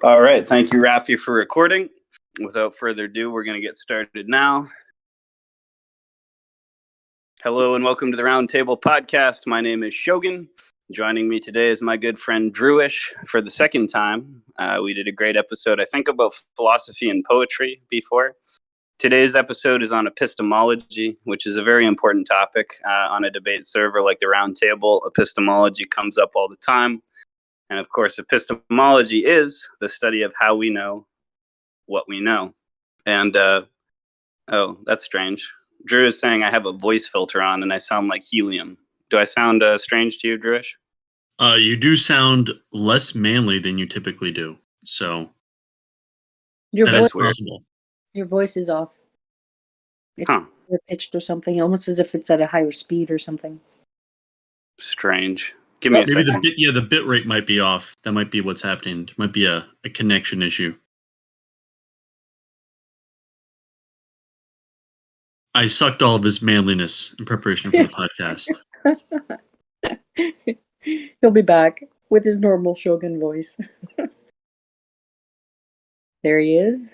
All right. Thank you, Rafi, for recording. Without further ado, we're going to get started now. Hello and welcome to the Roundtable Podcast. My name is Shogun. Joining me today is my good friend Drewish for the second time. We did a great episode, I think, about philosophy and poetry before. Today's episode is on epistemology, which is a very important topic on a debate server like the Roundtable. Epistemology comes up all the time. And of course, epistemology is the study of how we know what we know. And, oh, that's strange. Drew is saying I have a voice filter on and I sound like helium. Do I sound strange to you, Drewish? You do sound less manly than you typically do. So Your that is voice, possible. your voice is off. It's Huh. pitched or something, almost as if it's at a higher speed or something. Strange. Give me a Maybe second. the bit rate might be off. That might be what's happening. It might be a connection issue. I sucked all of his manliness in preparation for the podcast. He'll be back with his normal Shogun voice. There he is.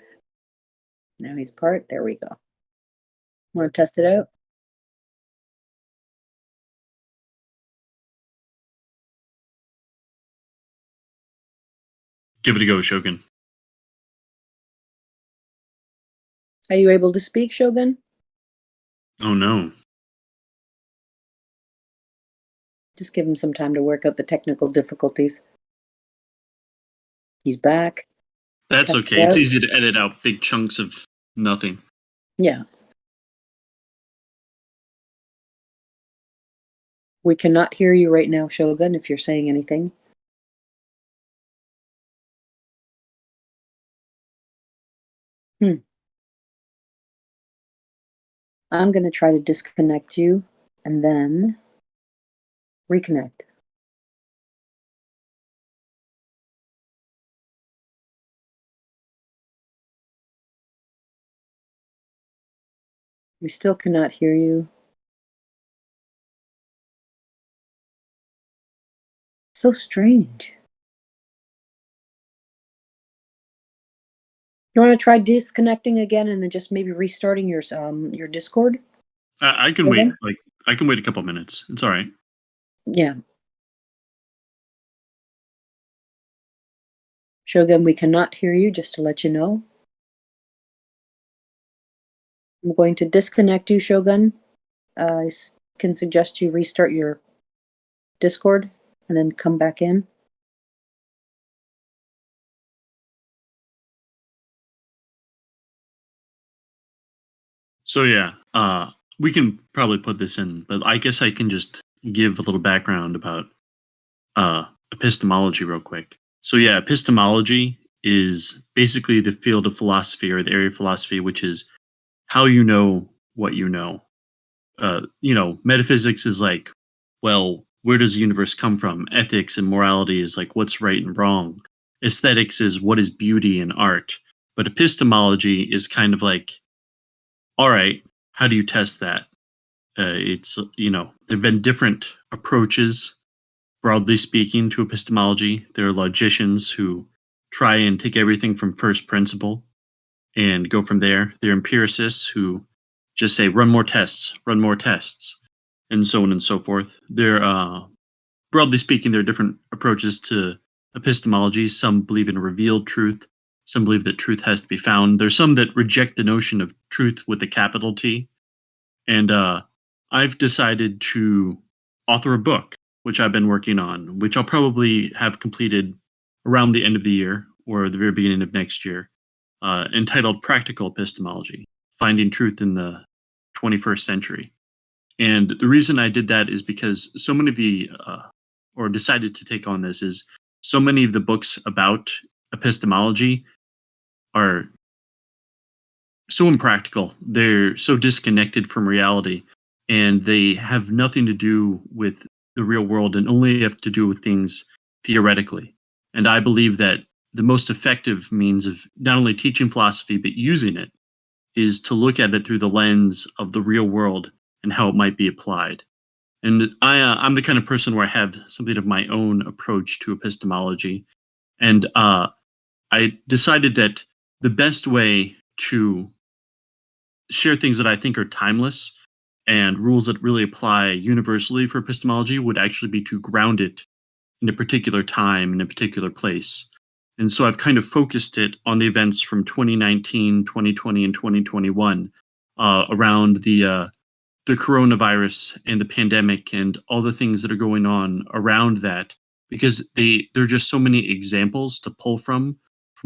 Now he's part. There we go. Want to test it out? Give it a go, Shogun. Are you able to speak, Shogun? Oh no. Just give him some time to work out the technical difficulties. He's back. That's Test okay. it It's out. easy to edit out big chunks of nothing. Yeah. We cannot hear you right now, Shogun, if you're saying anything. I'm going to try to disconnect you and then reconnect. We still cannot hear you. So strange. You want to try disconnecting again and then just maybe restarting your Discord? I can Okay. wait. I can wait a couple minutes. It's all right. Yeah. Shogun, we cannot hear you, just to let you know. I'm going to disconnect you, Shogun. I can suggest you restart your Discord and then come back in. So yeah, we can probably put this in, but I guess I can just give a little background about epistemology real quick. So yeah, epistemology is basically the field of philosophy or the area of philosophy, which is how you know what you know. Metaphysics is like, well, where does the universe come from? Ethics and morality is like what's right and wrong. Aesthetics is what is beauty and art. But epistemology is kind of like, all right, how do you test that? It's, there have been different approaches, broadly speaking, to epistemology. There are logicians who try and take everything from first principle and go from there. There are empiricists who just say, run more tests, and so on and so forth. There, broadly speaking, there are different approaches to epistemology. Some believe in revealed truth. Some believe that truth has to be found. There's some that reject the notion of truth with a capital T. And I've decided to author a book, which I've been working on, which I'll probably have completed around the end of the year or the very beginning of next year, entitled Practical Epistemology, Finding Truth in the 21st Century. And the reason I did that is because so many of the, or decided to take on this, is so many of the books about epistemology are so impractical. They're so disconnected from reality, and they have nothing to do with the real world and only have to do with things theoretically. And I believe that the most effective means of not only teaching philosophy, but using it, is to look at it through the lens of the real world and how it might be applied. And I'm the kind of person where I have something of my own approach to epistemology. And I decided that the best way to share things that I think are timeless and rules that really apply universally for epistemology would actually be to ground it in a particular time, in a particular place. And so I've kind of focused it on the events from 2019, 2020, and 2021 around the coronavirus and the pandemic and all the things that are going on around that, because there are just so many examples to pull from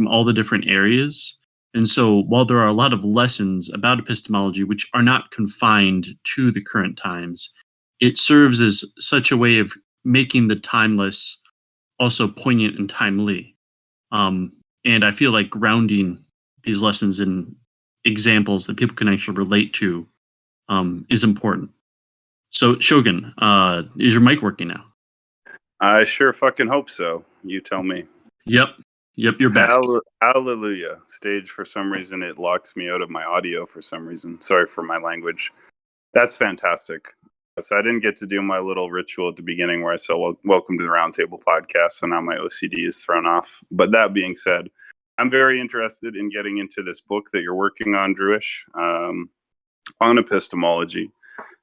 all the different areas. And so while there are a lot of lessons about epistemology which are not confined to the current times, it serves as such a way of making the timeless also poignant and timely. And I feel like grounding these lessons in examples that people can actually relate to is important. So, Shogun, is your mic working now? I sure fucking hope so. You tell me. Yep, you're back. Hallelujah. Stage, for some reason, it locks me out of my audio for some reason. Sorry for my language. That's fantastic. So I didn't get to do my little ritual at the beginning where I said, welcome to the Roundtable podcast. So now my OCD is thrown off. But that being said, I'm very interested in getting into this book that you're working on, Drewish, on epistemology.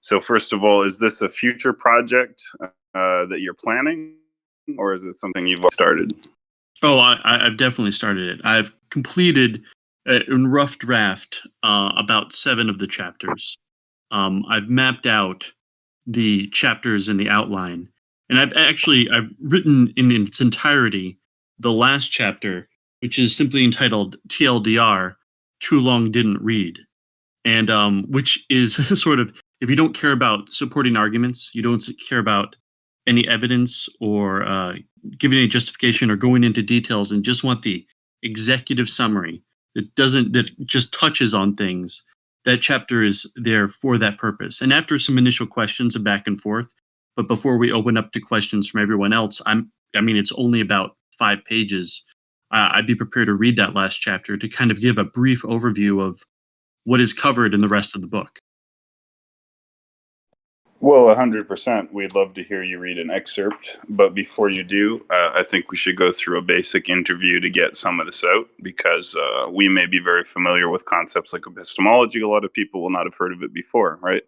So first of all, is this a future project that you're planning, or is it something you've started? Oh, I've definitely started it. I've completed, in rough draft, about 7 of the chapters. I've mapped out the chapters in the outline, and I've written in its entirety the last chapter, which is simply entitled TLDR, Too Long Didn't Read, and which is sort of, if you don't care about supporting arguments, you don't care about any evidence or giving any justification or going into details, and just want the executive summary that just touches on things, that chapter is there for that purpose. And after some initial questions and back and forth, but before we open up to questions from everyone else, I mean, it's only about 5 pages. I'd be prepared to read that last chapter to kind of give a brief overview of what is covered in the rest of the book. Well, 100%. We'd love to hear you read an excerpt. But before you do, I think we should go through a basic interview to get some of this out, because we may be very familiar with concepts like epistemology. A lot of people will not have heard of it before, right?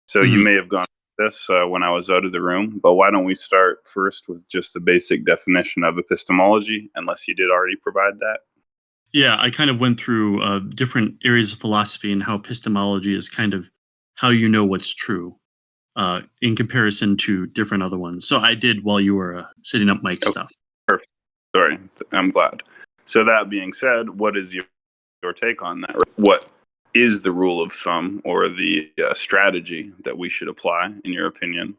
So you may have gone through this when I was out of the room. But why don't we start first with just the basic definition of epistemology, unless you did already provide that? Yeah, I kind of went through different areas of philosophy and how epistemology is kind of how you know what's true in comparison to different other ones. So I did while you were setting up Mike's stuff. Perfect. Sorry, I'm glad. So that being said, what is your take on that? What is the rule of thumb or the strategy that we should apply, in your opinion,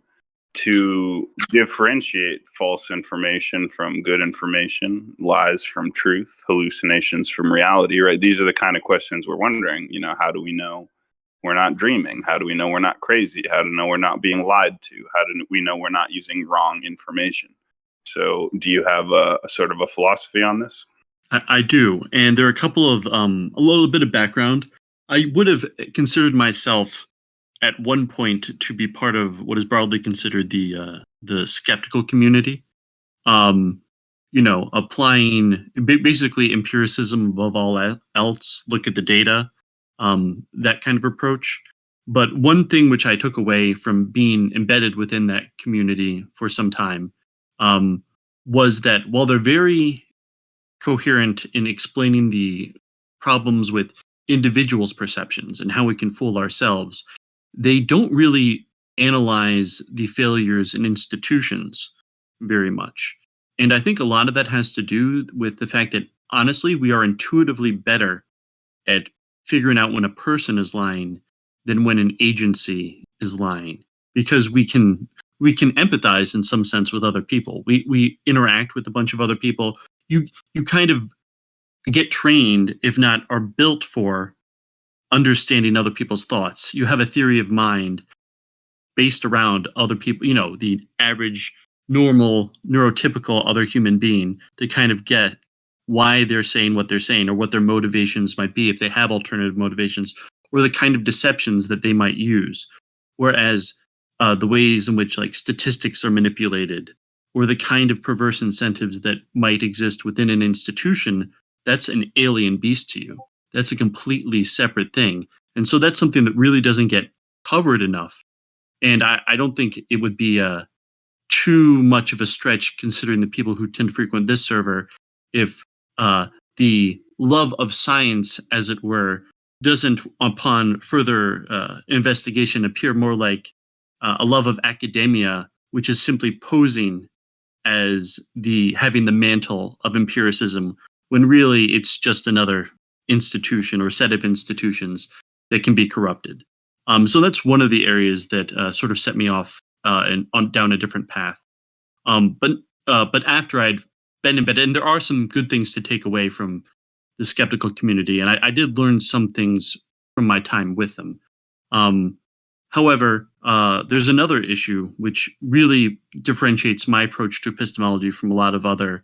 to differentiate false information from good information, lies from truth, hallucinations from reality, right? These are the kind of questions we're wondering. How do we know we're not dreaming? How do we know we're not crazy? How do we know we're not being lied to? How do we know we're not using wrong information? So do you have a sort of a philosophy on this? I do. And there are a couple of, a little bit of background. I would have considered myself at one point to be part of what is broadly considered the skeptical community. Applying basically empiricism above all else, look at the data, that kind of approach. But one thing which I took away from being embedded within that community for some time was that while they're very coherent in explaining the problems with individuals' perceptions and how we can fool ourselves, they don't really analyze the failures in institutions very much. And I think a lot of that has to do with the fact that, honestly, we are intuitively better at figuring out when a person is lying than when an agency is lying, because we can empathize in some sense with other people. We interact with a bunch of other people. You kind of get trained, if not are built for, understanding other people's thoughts. You have a theory of mind based around other people, the average, normal, neurotypical other human being, to kind of get why they're saying what they're saying, or what their motivations might be if they have alternative motivations, or the kind of deceptions that they might use. Whereas the ways in which statistics are manipulated, or the kind of perverse incentives that might exist within an institution, that's an alien beast to you. That's a completely separate thing. And so that's something that really doesn't get covered enough. And I don't think it would be too much of a stretch, considering the people who tend to frequent this server, if the love of science, as it were, doesn't, upon further investigation, appear more like a love of academia, which is simply posing as having the mantle of empiricism, when really it's just another institution or set of institutions that can be corrupted. So that's one of the areas that sort of set me off and down a different path. But after I'd been embedded, and there are some good things to take away from the skeptical community, and I did learn some things from my time with them. However, there's another issue which really differentiates my approach to epistemology from a lot of other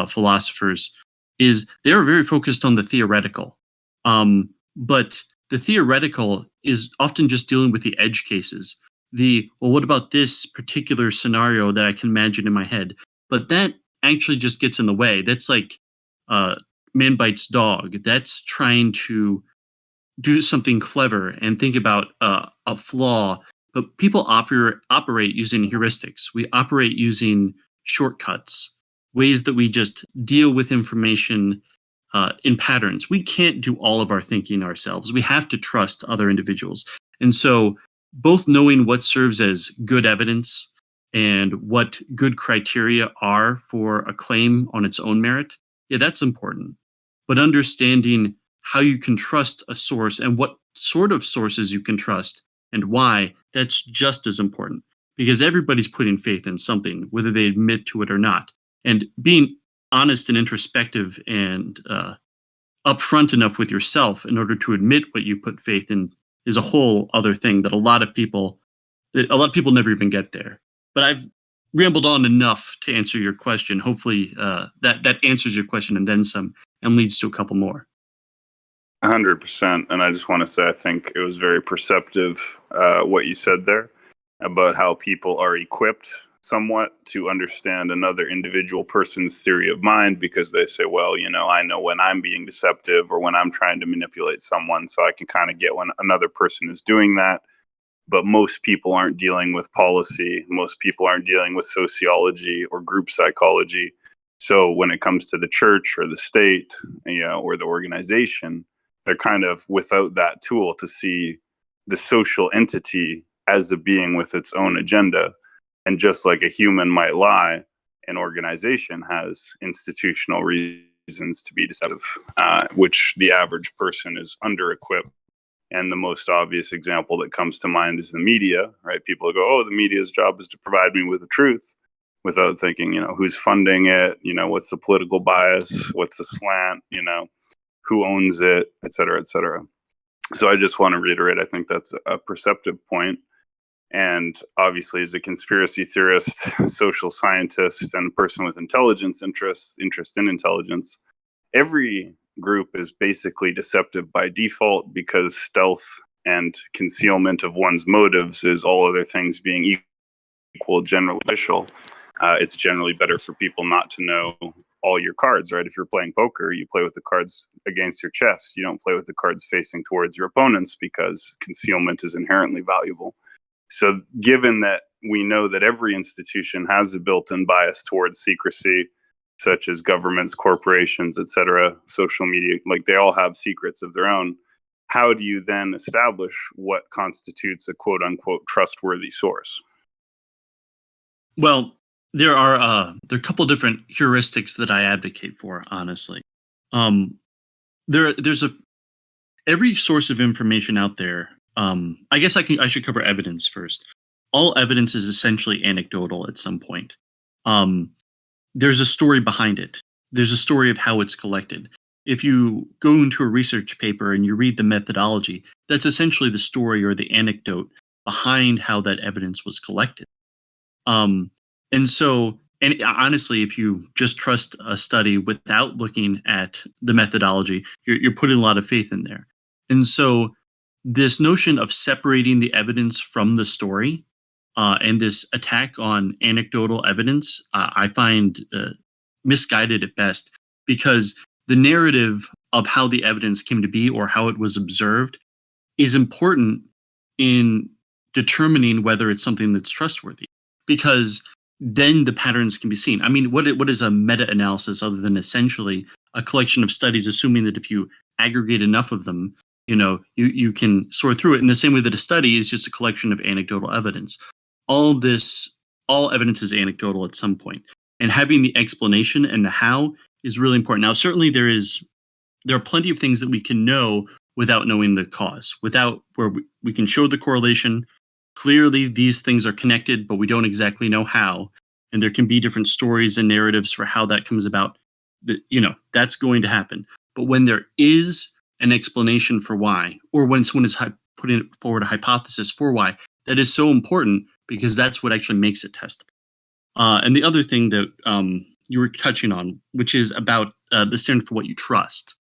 philosophers, is they are very focused on the theoretical. But the theoretical is often just dealing with the edge cases. Well, what about this particular scenario that I can imagine in my head? But that actually just gets in the way. That's like man bites dog. That's trying to do something clever and think about a flaw. But people operate using heuristics. We operate using shortcuts, ways that we just deal with information in patterns. We can't do all of our thinking ourselves. We have to trust other individuals. And so both knowing what serves as good evidence and what good criteria are for a claim on its own merit, yeah, that's important. But understanding how you can trust a source and what sort of sources you can trust and why, that's just as important, because everybody's putting faith in something, whether they admit to it or not. And being honest and introspective and upfront enough with yourself in order to admit what you put faith in is a whole other thing that a lot of people never even get there. But I've rambled on enough to answer your question. Hopefully that answers your question and then some, and leads to a couple more. 100%. And I just want to say, I think it was very perceptive what you said there about how people are equipped somewhat to understand another individual person's theory of mind, because they say, well, I know when I'm being deceptive or when I'm trying to manipulate someone, so I can kind of get when another person is doing that. But most people aren't dealing with policy. Most people aren't dealing with sociology or group psychology. So when it comes to the church or the state, or the organization, they're kind of without that tool to see the social entity as a being with its own agenda. And just like a human might lie, an organization has institutional reasons to be deceptive, which the average person is under-equipped. And the most obvious example that comes to mind is the media, right? People go, oh, the media's job is to provide me with the truth, without thinking, who's funding it, what's the political bias, what's the slant, who owns it, et cetera, et cetera. So I just want to reiterate, I think that's a perceptive point. And obviously, as a conspiracy theorist, social scientist, and a person with interest in intelligence, every group is basically deceptive by default, because stealth and concealment of one's motives is, all other things being equal, generally beneficial. It's generally better for people not to know all your cards, right? If you're playing poker, you play with the cards against your chest. You don't play with the cards facing towards your opponents, because concealment is inherently valuable. So given that we know that every institution has a built-in bias towards secrecy, such as governments, corporations, et cetera, social media, like they all have secrets of their own, how do you then establish what constitutes a quote-unquote trustworthy source? Well, there are a couple different heuristics that I advocate for, honestly. There's every source of information out there. I guess I should cover evidence first. All evidence is essentially anecdotal at some point. There's a story behind it. There's a story of how it's collected. If you go into a research paper and you read the methodology, that's essentially the story or the anecdote behind how that evidence was collected. And honestly, if you just trust a study without looking at the methodology, you're putting a lot of faith in there. And so this notion of separating the evidence from the story and this attack on anecdotal evidence, I find misguided at best, because the narrative of how the evidence came to be or how it was observed is important in determining whether it's something that's trustworthy, because then the patterns can be seen. I mean, what is a meta-analysis other than essentially a collection of studies, assuming that if you aggregate enough of them, you can sort through it in the same way that a study is just a collection of anecdotal evidence. All evidence is anecdotal at some point, and having the explanation and the how is really important. Now, certainly there are plenty of things that we can know without knowing the cause, without where we can show the correlation. Clearly, these things are connected, but we don't exactly know how. And there can be different stories and narratives for how that comes about. That's going to happen. But when there is an explanation for why, or when someone is putting forward a hypothesis for why, that is so important because that's what actually makes it testable. And the other thing that you were touching on, which is about the standard for what you trust.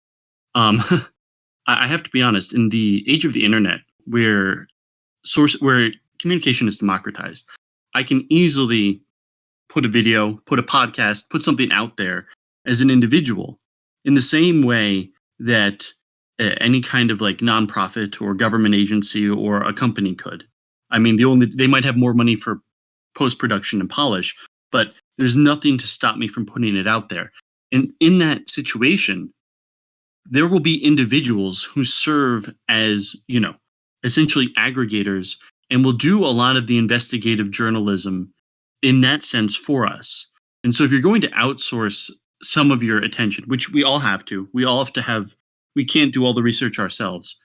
I have to be honest, in the age of the internet, where communication is democratized, I can easily put a video, put a podcast, put something out there as an individual in the same way that any kind of like nonprofit or government agency or a company could. I mean, they might have more money for post-production and polish, but there's nothing to stop me from putting it out there. And in that situation, there will be individuals who serve as, essentially aggregators and will do a lot of the investigative journalism in that sense for us. And so if you're going to outsource some of your attention, which we all have to, we can't do all the research ourselves,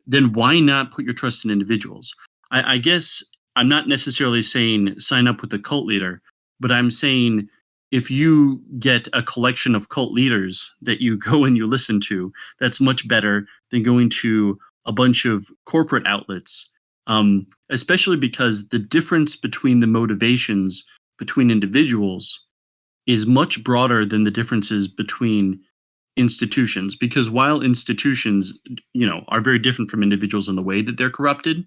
then why not put your trust in individuals? I guess I'm not necessarily saying sign up with a cult leader, but I'm saying if you get a collection of cult leaders that you go and you listen to, that's much better than going to a bunch of corporate outlets, especially because the difference between the motivations between individuals is much broader than the differences between institutions. Because while institutions, are very different from individuals in the way that they're corrupted,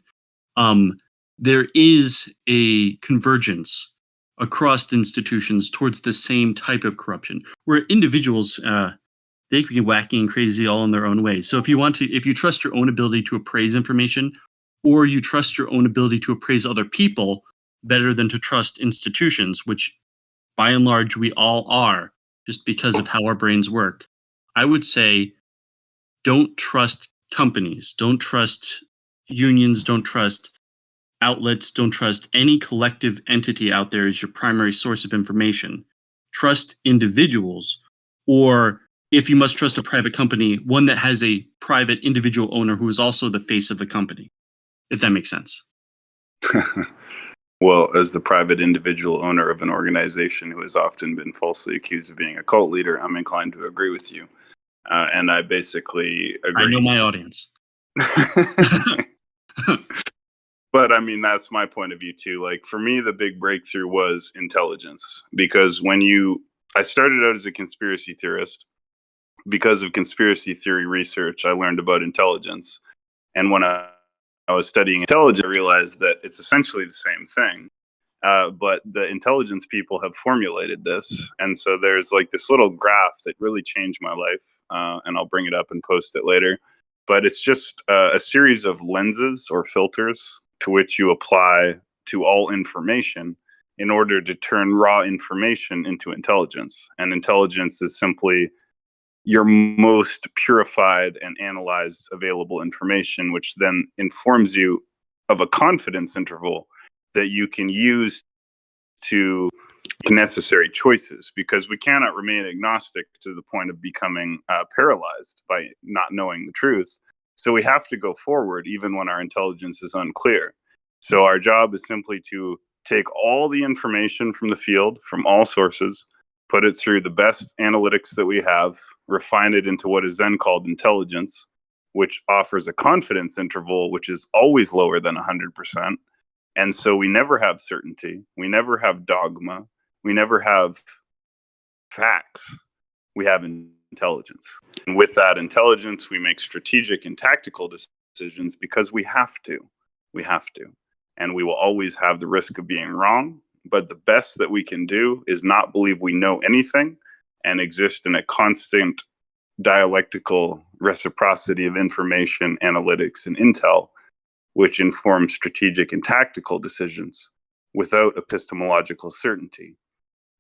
there is a convergence across institutions towards the same type of corruption, where individuals they can be wacky and crazy all in their own way. So if you trust your own ability to appraise information, or you trust your own ability to appraise other people better than to trust institutions, which by and large we all are, just because of how our brains work, I would say don't trust companies, don't trust unions, don't trust outlets, don't trust any collective entity out there as your primary source of information. Trust individuals, or if you must trust a private company, one that has a private individual owner who is also the face of the company, if that makes sense. Well, as the private individual owner of an organization who has often been falsely accused of being a cult leader, I'm inclined to agree with you. And I basically agree. I know my audience. But I mean, that's my point of view too. Like for me, the big breakthrough was intelligence, because I started out as a conspiracy theorist. Because of conspiracy theory research, I learned about intelligence. And when I was studying intelligence, I realized that it's essentially the same thing. But the intelligence people have formulated this. And so there's like this little graph that really changed my life. And I'll bring it up and post it later. But it's just a series of lenses or filters to which you apply to all information in order to turn raw information into intelligence. And intelligence is simply your most purified and analyzed available information, which then informs you of a confidence interval that you can use to make necessary choices, because we cannot remain agnostic to the point of becoming paralyzed by not knowing the truth. So we have to go forward even when our intelligence is unclear. So our job is simply to take all the information from the field, from all sources, put it through the best analytics that we have, refine it into what is then called intelligence, which offers a confidence interval which is always lower than 100%. And so we never have certainty. We never have dogma. We never have facts. We have intelligence. And with that intelligence, we make strategic and tactical decisions because we have to. We have to. And we will always have the risk of being wrong. But the best that we can do is not believe we know anything and exist in a constant dialectical reciprocity of information, analytics, and intel, which inform strategic and tactical decisions without epistemological certainty.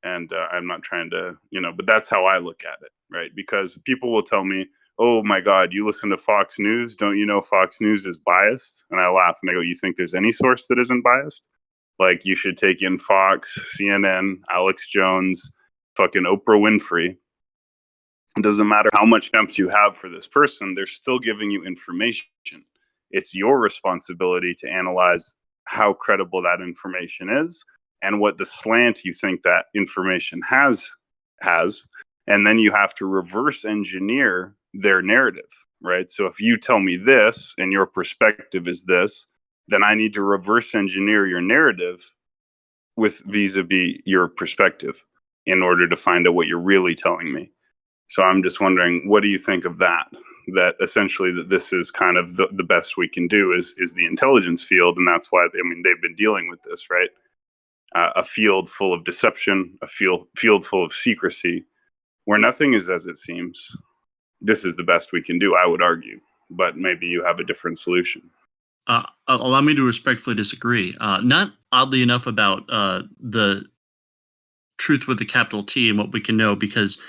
And I'm not trying to, but that's how I look at it, right? Because people will tell me, oh my God, you listen to Fox News? Don't you know Fox News is biased? And I laugh and I go, you think there's any source that isn't biased? Like, you should take in Fox, CNN, Alex Jones, fucking Oprah Winfrey. It doesn't matter how much contempt you have for this person, they're still giving you information. It's your responsibility to analyze how credible that information is and what the slant you think that information has. And then you have to reverse engineer their narrative, right? So if you tell me this and your perspective is this, then I need to reverse engineer your narrative with vis-a-vis your perspective in order to find out what you're really telling me. So I'm just wondering, what do you think of that? That essentially that this is kind of the best we can do is the intelligence field. And that's why, they've been dealing with this, right? A field full of deception, a field full of secrecy, where nothing is as it seems. This is the best we can do, I would argue. But maybe you have a different solution. Allow me to respectfully disagree. Not oddly enough about the truth with the capital T and what we can know, because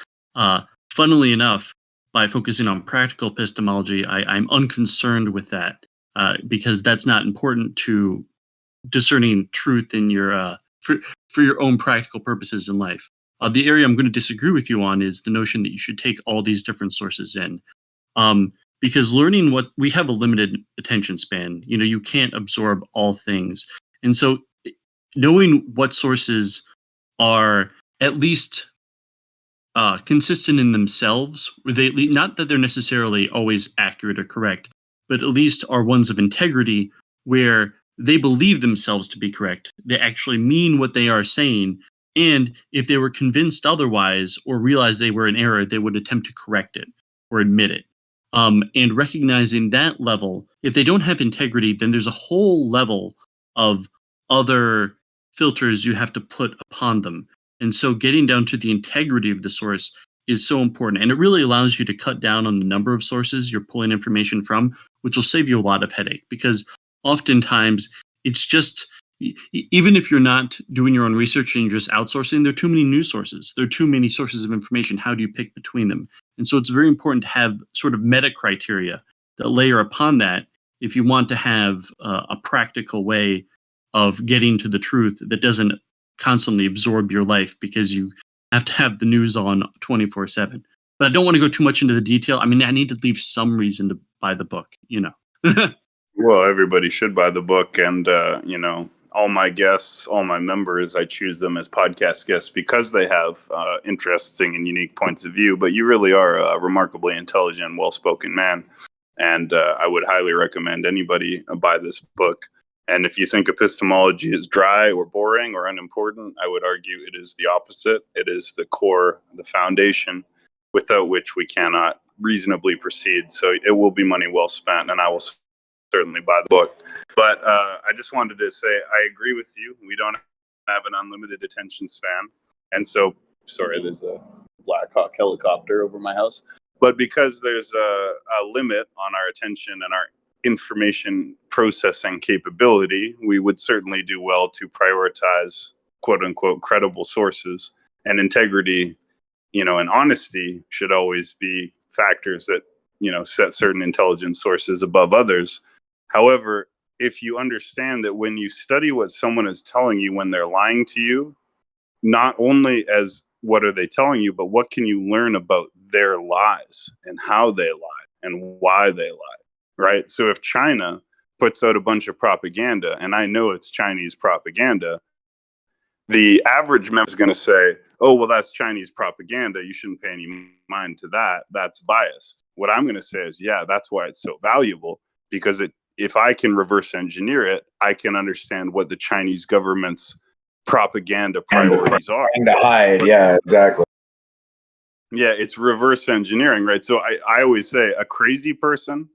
funnily enough, by focusing on practical epistemology, I'm unconcerned with that because that's not important to discerning truth in your for your own practical purposes in life. The area I'm going to disagree with you on is the notion that you should take all these different sources in. Because learning what we have a limited attention span, you can't absorb all things. And so knowing what sources are at least consistent in themselves, not that they're necessarily always accurate or correct, but at least are ones of integrity where they believe themselves to be correct. They actually mean what they are saying. And if they were convinced otherwise or realized they were in error, they would attempt to correct it or admit it. And recognizing that level, if they don't have integrity, then there's a whole level of other filters you have to put upon them. And so getting down to the integrity of the source is so important. And it really allows you to cut down on the number of sources you're pulling information from, which will save you a lot of headache. Because oftentimes it's just, even if you're not doing your own research and you're just outsourcing, there are too many news sources. There are too many sources of information. How do you pick between them? And so it's very important to have sort of meta criteria that layer upon that if you want to have a practical way of getting to the truth that doesn't constantly absorb your life because you have to have the news on 24/7. But I don't want to go too much into the detail. I need to leave some reason to buy the book, Well, everybody should buy the book. And, all my guests, all my members, I choose them as podcast guests because they have interesting and unique points of view. But you really are a remarkably intelligent, well-spoken man. And I would highly recommend anybody buy this book. And if you think epistemology is dry or boring or unimportant, I would argue it is the opposite. It is the core, the foundation, without which we cannot reasonably proceed. So it will be money well spent, and I will certainly buy the book. But I just wanted to say I agree with you. We don't have an unlimited attention span. And so, sorry, there's a Black Hawk helicopter over my house. But because there's a limit on our attention and our information processing capability, we would certainly do well to prioritize quote unquote credible sources, and integrity, and honesty should always be factors that, set certain intelligence sources above others. However, if you understand that when you study what someone is telling you when they're lying to you, not only as what are they telling you, but what can you learn about their lies and how they lie and why they lie, right? So if China puts out a bunch of propaganda, and I know it's Chinese propaganda, the average member is going to say, oh, well, that's Chinese propaganda. You shouldn't pay any mind to that. That's biased. What I'm going to say is, yeah, that's why it's so valuable, because if I can reverse engineer it, I can understand what the Chinese government's propaganda priorities are. And to hide, yeah, exactly. Yeah, it's reverse engineering, right? So I always say a crazy person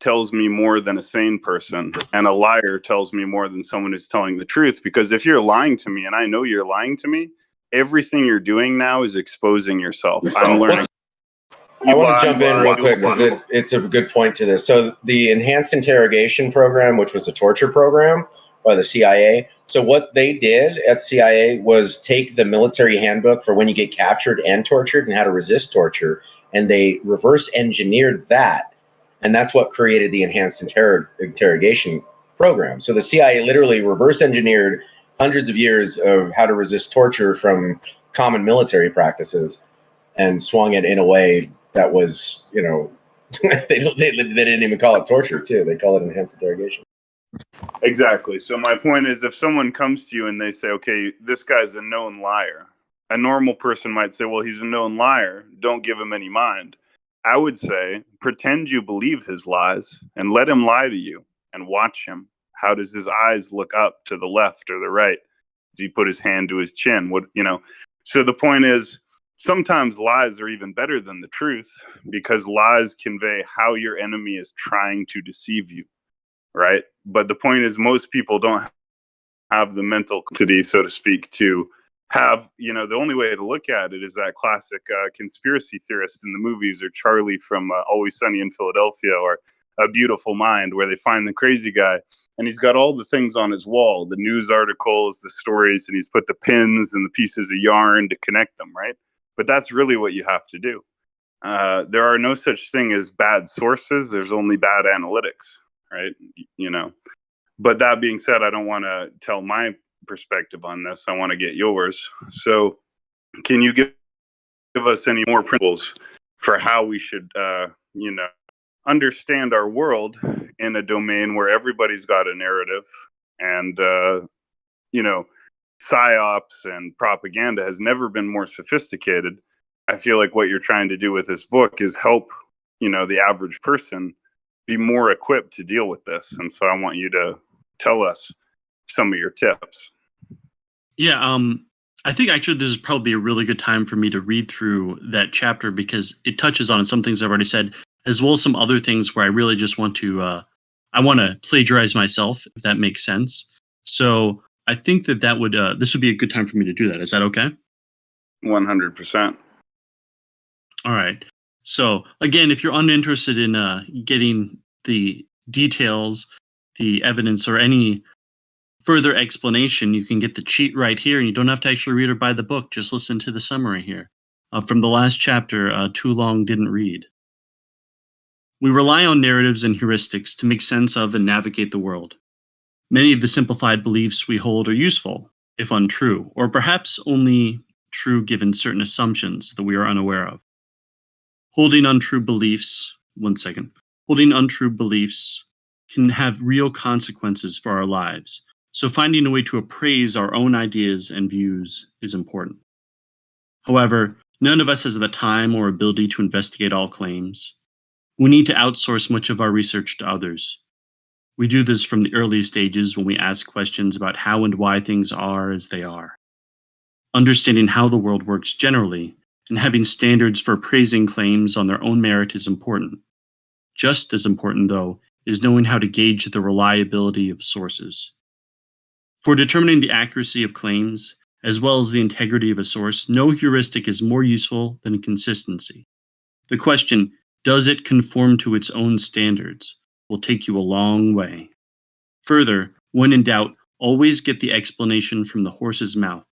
tells me more than a sane person, and a liar tells me more than someone who's telling the truth. Because if you're lying to me and I know you're lying to me, everything you're doing now is exposing yourself. I'm learning I want to jump in real quick because it's a good point to this. So the enhanced interrogation program, which was a torture program by the CIA. So what they did at CIA was take the military handbook for when you get captured and tortured and how to resist torture, and they reverse engineered that. And that's what created the enhanced interrogation program. So the CIA literally reverse engineered hundreds of years of how to resist torture from common military practices and swung it in a way that was, they didn't even call it torture too. They call it enhanced interrogation. Exactly. So my point is, if someone comes to you and they say, okay, this guy's a known liar, a normal person might say, well, he's a known liar. Don't give him any mind. I would say, pretend you believe his lies and let him lie to you and watch him. How does his eyes look up to the left or the right? Does he put his hand to his chin? So the point is, sometimes lies are even better than the truth because lies convey how your enemy is trying to deceive you, right? But the point is, most people don't have the mental capacity, so to speak, to have, the only way to look at it is that classic conspiracy theorist in the movies, or Charlie from Always Sunny in Philadelphia, or A Beautiful Mind, where they find the crazy guy and he's got all the things on his wall, the news articles, the stories, and he's put the pins and the pieces of yarn to connect them, right? But that's really what you have to do. There are no such thing as bad sources. There's only bad analytics, right? But that being said, I don't want to tell my perspective on this. I want to get yours. So can you give us any more principles for how we should, understand our world in a domain where everybody's got a narrative and, psyops and propaganda has never been more sophisticated. I feel like what you're trying to do with this book is help, the average person be more equipped to deal with this. And so I want you to tell us some of your tips. Yeah, I think actually this is probably a really good time for me to read through that chapter because it touches on some things I've already said, as well as some other things where I really just want to, I want to plagiarize myself, if that makes sense. So I think that would, this would be a good time for me to do that. Is that okay? 100%. All right. So again, if you're uninterested in getting the details, the evidence, or any further explanation, you can get the cheat right here, and you don't have to actually read or buy the book. Just listen to the summary here from the last chapter, Too Long Didn't Read. We rely on narratives and heuristics to make sense of and navigate the world. Many of the simplified beliefs we hold are useful, if untrue, or perhaps only true given certain assumptions that we are unaware of. Holding untrue beliefs can have real consequences for our lives, so finding a way to appraise our own ideas and views is important. However, none of us has the time or ability to investigate all claims. We need to outsource much of our research to others. We do this from the earliest stages when we ask questions about how and why things are as they are. Understanding how the world works generally and having standards for appraising claims on their own merit is important. Just as important, though, is knowing how to gauge the reliability of sources. For determining the accuracy of claims, as well as the integrity of a source, no heuristic is more useful than consistency. The question, does it conform to its own standards, will take you a long way. Further, when in doubt, always get the explanation from the horse's mouth.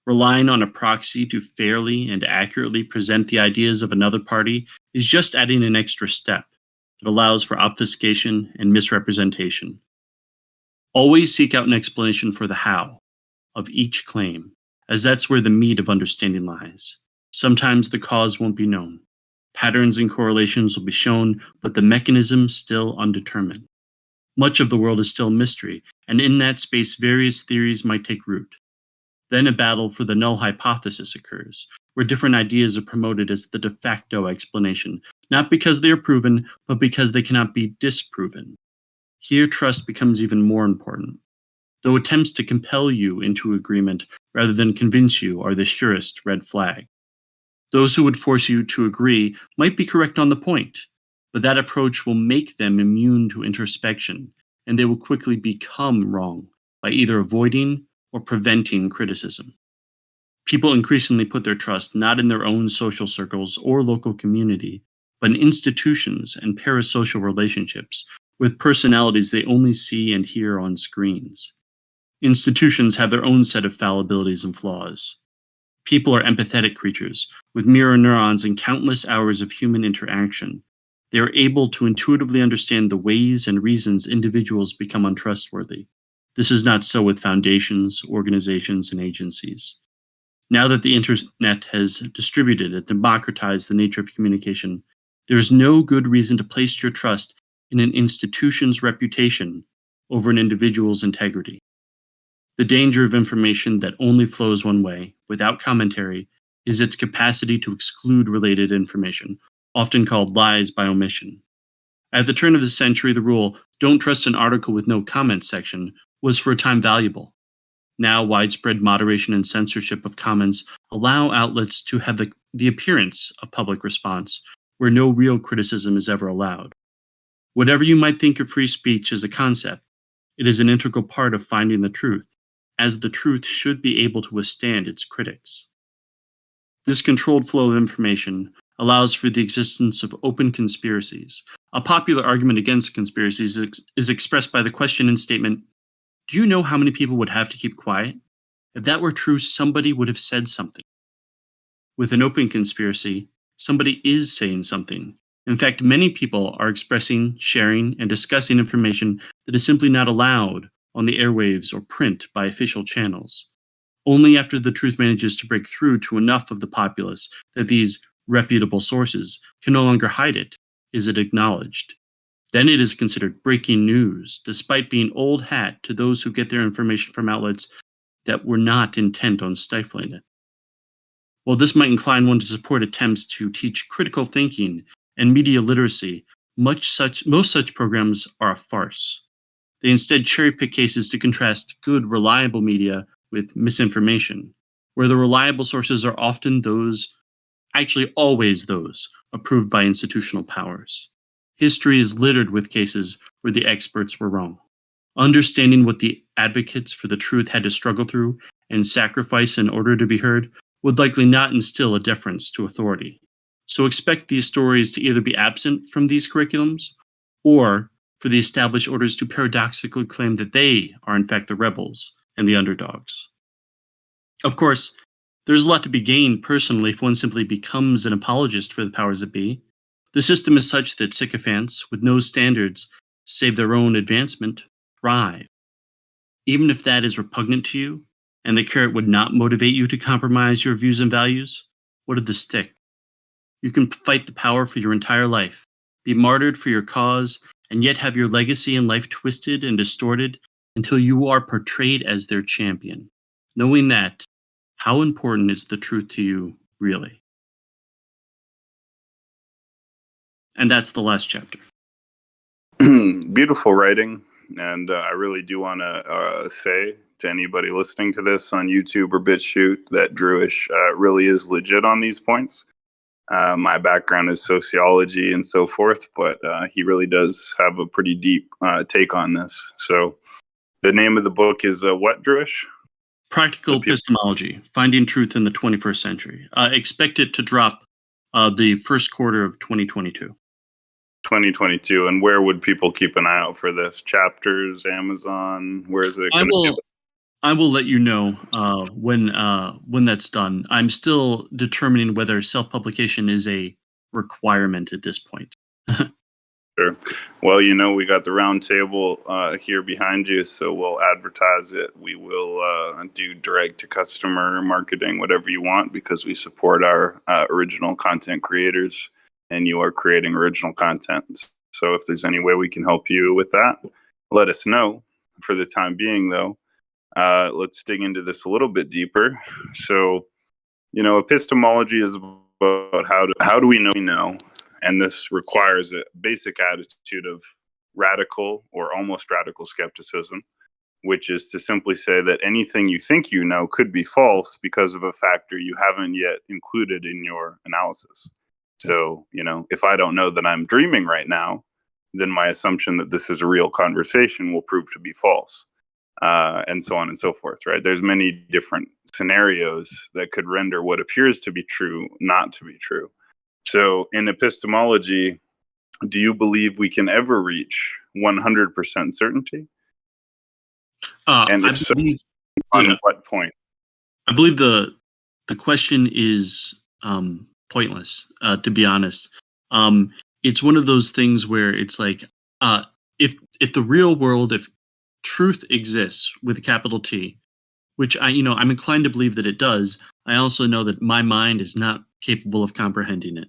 Relying on a proxy to fairly and accurately present the ideas of another party is just adding an extra step that allows for obfuscation and misrepresentation. Always seek out an explanation for the how of each claim, as that's where the meat of understanding lies. Sometimes the cause won't be known. Patterns and correlations will be shown, but the mechanism still undetermined. Much of the world is still a mystery, and in that space various theories might take root. Then a battle for the null hypothesis occurs, where different ideas are promoted as the de facto explanation, not because they are proven, but because they cannot be disproven. Here trust becomes even more important. Though attempts to compel you into agreement rather than convince you are the surest red flag. Those who would force you to agree might be correct on the point, but that approach will make them immune to introspection, and they will quickly become wrong by either avoiding or preventing criticism. People increasingly put their trust not in their own social circles or local community, but in institutions and parasocial relationships with personalities they only see and hear on screens. Institutions have their own set of fallibilities and flaws. People are empathetic creatures with mirror neurons and countless hours of human interaction. They are able to intuitively understand the ways and reasons individuals become untrustworthy. This is not so with foundations, organizations, and agencies. Now that the internet has distributed and democratized the nature of communication, there is no good reason to place your trust in an institution's reputation over an individual's integrity. The danger of information that only flows one way, without commentary, is its capacity to exclude related information, often called lies by omission. At the turn of the century, the rule, "don't trust an article with no comment section," was for a time valuable. Now, widespread moderation and censorship of comments allow outlets to have the appearance of public response, where no real criticism is ever allowed. Whatever you might think of free speech as a concept, it is an integral part of finding the truth, as the truth should be able to withstand its critics. This controlled flow of information allows for the existence of open conspiracies. A popular argument against conspiracies is expressed by the question and statement, "Do you know how many people would have to keep quiet? If that were true, somebody would have said something." With an open conspiracy, somebody is saying something. In fact, many people are expressing, sharing, and discussing information that is simply not allowed on the airwaves or print by official channels. Only after the truth manages to break through to enough of the populace that these reputable sources can no longer hide it is it acknowledged. Then it is considered breaking news, despite being old hat to those who get their information from outlets that were not intent on stifling it. While this might incline one to support attempts to teach critical thinking and media literacy, most such programs are a farce. They instead cherry-pick cases to contrast good, reliable media with misinformation, where the reliable sources are often those, actually always those, approved by institutional powers. History is littered with cases where the experts were wrong. Understanding what the advocates for the truth had to struggle through and sacrifice in order to be heard would likely not instill a deference to authority. So expect these stories to either be absent from these curriculums or for the established orders to paradoxically claim that they are in fact the rebels and the underdogs. Of course, there's a lot to be gained personally if one simply becomes an apologist for the powers that be. The system is such that sycophants, with no standards save their own advancement, thrive. Even if that is repugnant to you, and the carrot would not motivate you to compromise your views and values, what of the stick? You can fight the power for your entire life, be martyred for your cause, and yet have your legacy and life twisted and distorted until you are portrayed as their champion. Knowing that, how important is the truth to you, really? And that's the last chapter. Beautiful writing. And I really do want to say to anybody listening to this on YouTube or BitChute that Drewish really is legit on these points. My background is sociology and so forth, but he really does have a pretty deep take on this. So the name of the book is what, Drewish? Practical Epistemology, Finding Truth in the 21st Century. Expect it to drop the first quarter of 2022. 2022. And where would people keep an eye out for this? Chapters, Amazon? Where is it going to be? I will let you know when that's done. I'm still determining whether self-publication is a requirement at this point. Sure. Well, we got the round table here behind you, so we'll advertise it. We will do direct to customer marketing, whatever you want, because we support our original content creators, and you are creating original content. So if there's any way we can help you with that, let us know. For the time being, though, let's dig into this a little bit deeper. So, epistemology is about how do we know we know? And this requires a basic attitude of radical or almost radical skepticism, which is to simply say that anything you think you know could be false because of a factor you haven't yet included in your analysis. So, if I don't know that I'm dreaming right now, then my assumption that this is a real conversation will prove to be false, and so on and so forth, right? There's many different scenarios that could render what appears to be true not to be true. So in epistemology, do you believe we can ever reach 100% certainty? And if so, on what point? I believe the question is pointless, to be honest. It's one of those things where it's like, if the real world, if truth exists with a capital T, which I'm inclined to believe that it does, I also know that my mind is not capable of comprehending it.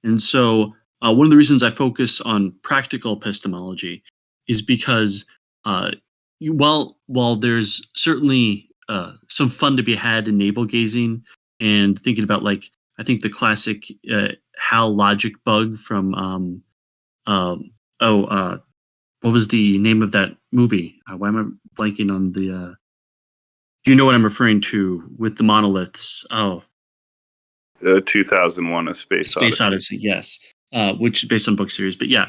And so one of the reasons I focus on practical epistemology is because while there's certainly some fun to be had in navel gazing and thinking about, like, I think the classic Hal logic bug from what was the name of that movie? Why am I blanking on the? Do you know what I'm referring to with the monoliths? 2001: A Space Odyssey. Yes, which is based on book series. But yeah,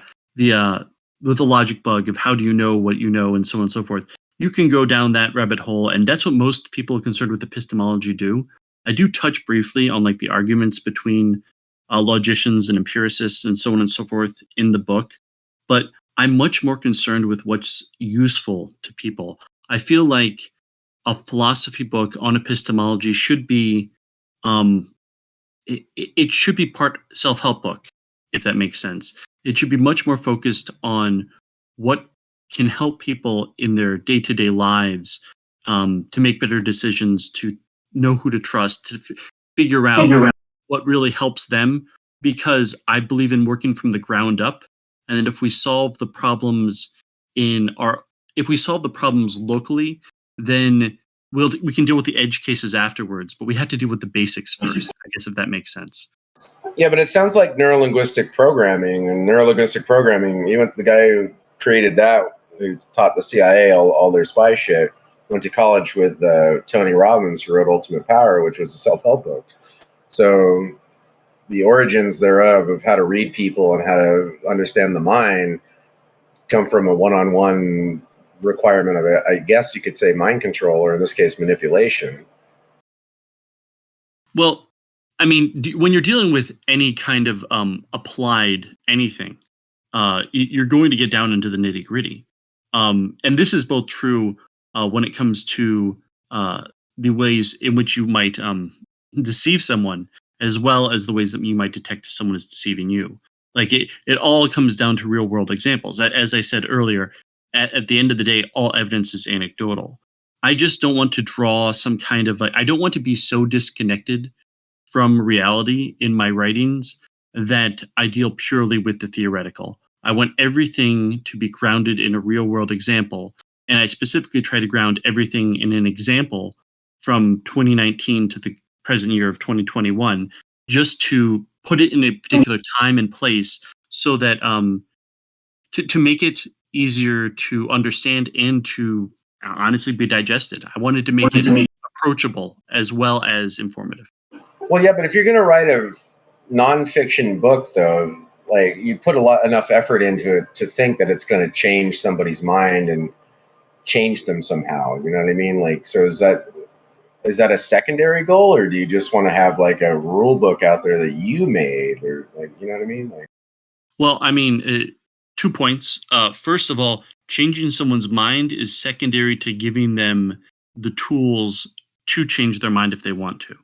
with the logic bug of how do you know what you know, and so on and so forth. You can go down that rabbit hole, and that's what most people concerned with epistemology do. I do touch briefly on, like, the arguments between logicians and empiricists and so on and so forth in the book, but I'm much more concerned with what's useful to people. I feel like a philosophy book on epistemology should be it should be part self-help book, if that makes sense. It should be much more focused on what can help people in their day-to-day lives to make better decisions, to know who to trust, to figure out what really helps them, because I believe in working from the ground up. And then if we solve the problems locally, then we can deal with the edge cases afterwards, but we have to deal with the basics first, I guess, if that makes sense. Yeah, but it sounds like neurolinguistic programming, even the guy who created that, who taught the CIA all their spy shit, went to college with Tony Robbins, who wrote Ultimate Power, which was a self-help book. So the origins thereof of how to read people and how to understand the mind come from a one-on-one requirement of, I guess you could say, mind control, or in this case, manipulation. Well, I mean, when you're dealing with any kind of applied anything, you're going to get down into the nitty gritty. And this is both true when it comes to the ways in which you might deceive someone, as well as the ways that you might detect if someone is deceiving you. Like, it all comes down to real world examples. As I said earlier, at the end of the day, all evidence is anecdotal. I just don't want to draw some kind of, like, I don't want to be so disconnected from reality in my writings that I deal purely with the theoretical. I want everything to be grounded in a real world example. And I specifically try to ground everything in an example from 2019 to the present year of 2021, just to put it in a particular time and place, so that to make it easier to understand and to honestly be digested. I wanted to make it approachable as well as informative. Well, yeah, but if you're going to write a nonfiction book, though, like, you put enough effort into it to think that it's going to change somebody's mind and change them somehow. You know what I mean? Like, so is that a secondary goal, or do you just want to have, like, a rule book out there that you made, or, like, you know what I mean? Like, well, I mean, 2 points. First of all, changing someone's mind is secondary to giving them the tools to change their mind if they want to,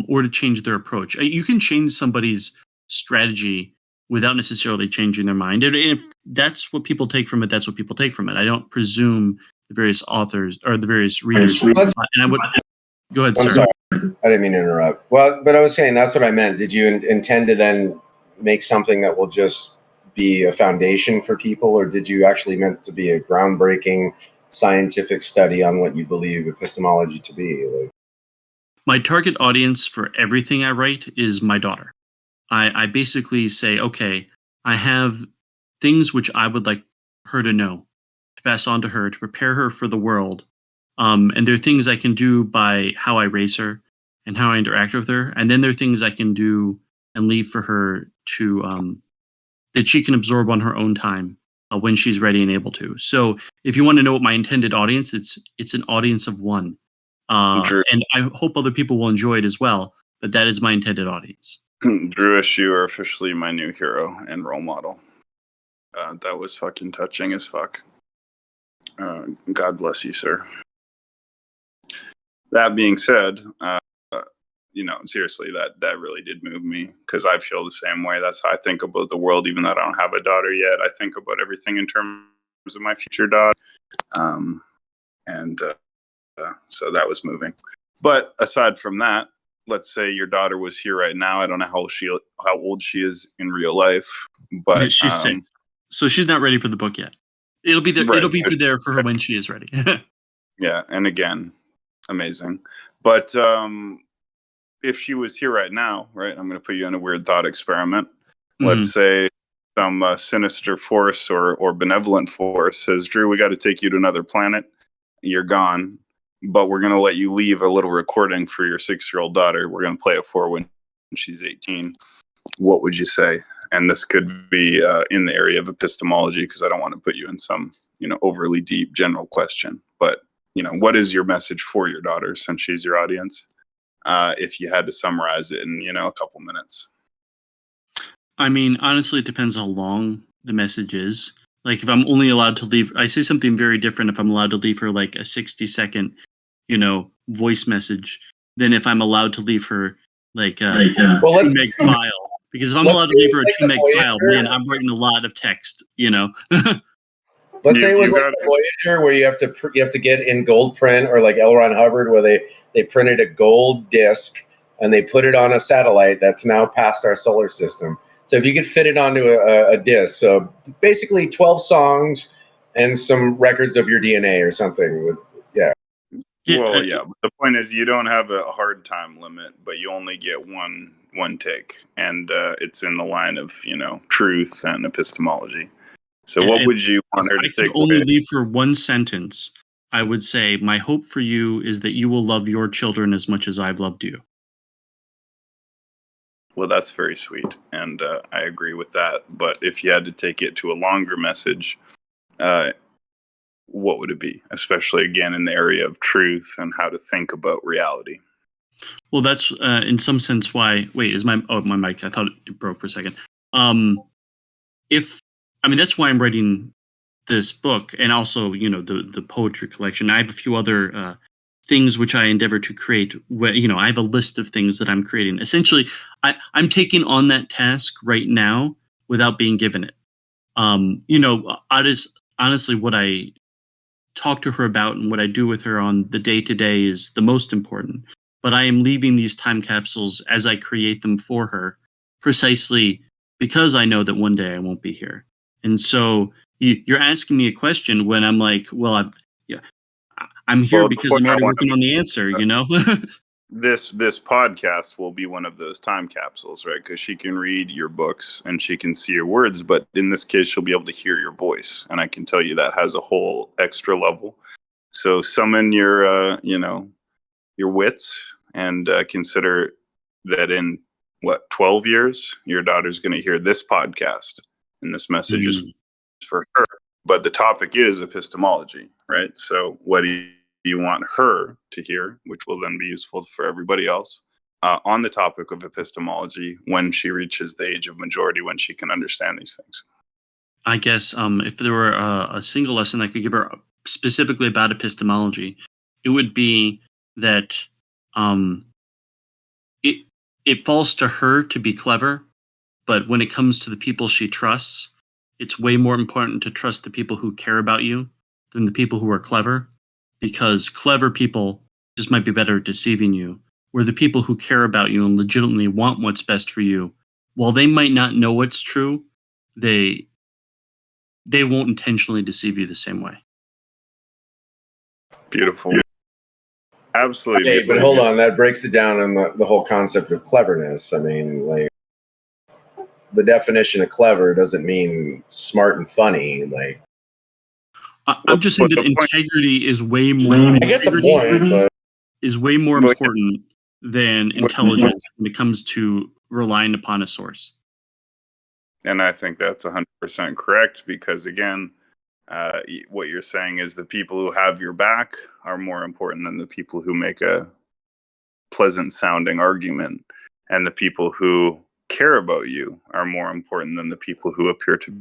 or to change their approach. You can change somebody's strategy without necessarily changing their mind. And if that's what people take from it, that's what people take from it. I don't presume the various authors or the various readers. And I would go ahead, I'm sir. sorry, I didn't mean to interrupt. Well, but I was saying that's what I meant. Did you intend to then make something that will just be a foundation for people, or did you actually meant to be a groundbreaking scientific study on what you believe epistemology to be? Like, my target audience for everything I write is my daughter. I basically say, okay, I have things which I would like her to know, to pass on to her, to prepare her for the world. And there are things I can do by how I raise her and how I interact with her. And then there are things I can do and leave for her to that she can absorb on her own time when she's ready and able to. So if you want to know what my intended audience, it's an audience of one. And I hope other people will enjoy it as well, but that is my intended audience. Drewish, you are officially my new hero and role model. That was fucking touching as fuck. God bless you, sir. That being said, seriously, that really did move me, because I feel the same way. That's how I think about the world, even though I don't have a daughter yet. I think about everything in terms of my future daughter. So that was moving. But aside from that, let's say your daughter was here right now. I don't know how old she is in real life, but she's 6, so she's not ready for the book yet. It'll be there. Right. It'll be there for her when she is ready. Yeah, and again, amazing. But if she was here right now, right, I'm going to put you in a weird thought experiment. Let's say some sinister force or benevolent force says, Drew, we got to take you to another planet. You're gone, but we're going to let you leave a little recording for your 6-year-old daughter. We're going to play it for when she's 18. What would you say? And this could be in the area of epistemology, because I don't want to put you in some, overly deep general question. But, what is your message for your daughter, since she's your audience? If you had to summarize it in, a couple minutes. I mean, honestly, it depends how long the message is. Like, if I'm only allowed to leave, I say something very different if I'm allowed to leave her like a 60-second, voice message than if I'm allowed to leave her like a 2 meg file. Because if I'm allowed to leave her a 2 meg file, man, I'm writing a lot of text, Let's say it was like the Voyager, where you have to get in gold print, or like L. Ron Hubbard, where they printed a gold disc and they put it on a satellite that's now past our solar system. So if you could fit it onto a disc, so basically 12 songs and some records of your DNA or something. Well, yeah. But the point is, you don't have a hard time limit, but you only get one take, and it's in the line of truth and epistemology. So what would you want her to take away? I could only leave her one sentence. I would say, my hope for you is that you will love your children as much as I've loved you. Well, that's very sweet, and I agree with that. But if you had to take it to a longer message, what would it be? Especially, again, in the area of truth and how to think about reality. Well, that's in some sense why... Wait, is my mic? I thought it broke for a second. That's why I'm writing this book, and also, the poetry collection. I have a few other things which I endeavor to create. Where, I have a list of things that I'm creating. Essentially, I'm taking on that task right now without being given it. Honestly, what I talk to her about and what I do with her on the day-to-day is the most important. But I am leaving these time capsules as I create them for her, precisely because I know that one day I won't be here. And so you're asking me a question when I'm like, well, I'm here because I'm already working on the answer, This podcast will be one of those time capsules, right? Because she can read your books and she can see your words, but in this case, she'll be able to hear your voice. And I can tell you that has a whole extra level. So summon your wits, and consider that in 12 years, your daughter's going to hear this podcast, and this message is for her. But the topic is epistemology, right? So what do you want her to hear, which will then be useful for everybody else, on the topic of epistemology when she reaches the age of majority, when she can understand these things? I guess if there were a single lesson I could give her specifically about epistemology, it would be that it falls to her to be clever, but when it comes to the people she trusts, it's way more important to trust the people who care about you than the people who are clever, because clever people just might be better at deceiving you, where the people who care about you and legitimately want what's best for you, while they might not know what's true, they won't intentionally deceive you the same way. Beautiful. Absolutely. Okay, but hold on, that breaks it down on the whole concept of cleverness. I mean, like, the definition of clever doesn't mean smart and funny. Like, I'm just saying that integrity is way more. I get the point, but is way more important than intelligence when it comes to relying upon a source. And I think that's 100% correct, because again, what you're saying is the people who have your back are more important than the people who make a pleasant sounding argument, and the people who care about you are more important than the people who appear to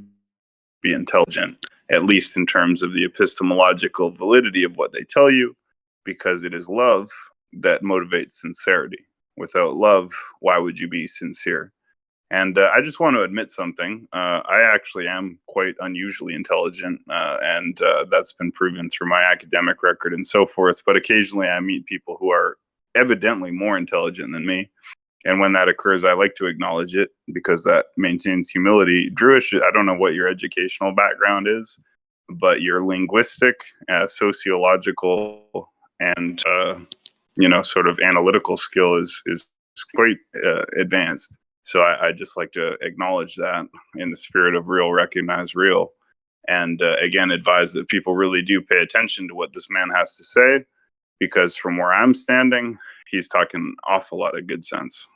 be intelligent, at least in terms of the epistemological validity of what they tell you, because it is love that motivates sincerity. Without love, why would you be sincere? And I just want to admit something. I actually am quite unusually intelligent, and that's been proven through my academic record and so forth. But occasionally I meet people who are evidently more intelligent than me. And when that occurs, I like to acknowledge it because that maintains humility. Drewish, I don't know what your educational background is, but your linguistic, sociological, and sort of analytical skill is quite advanced. So I just like to acknowledge that in the spirit of real, recognize real. And again, advise that people really do pay attention to what this man has to say, because from where I'm standing, he's talking an awful lot of good sense.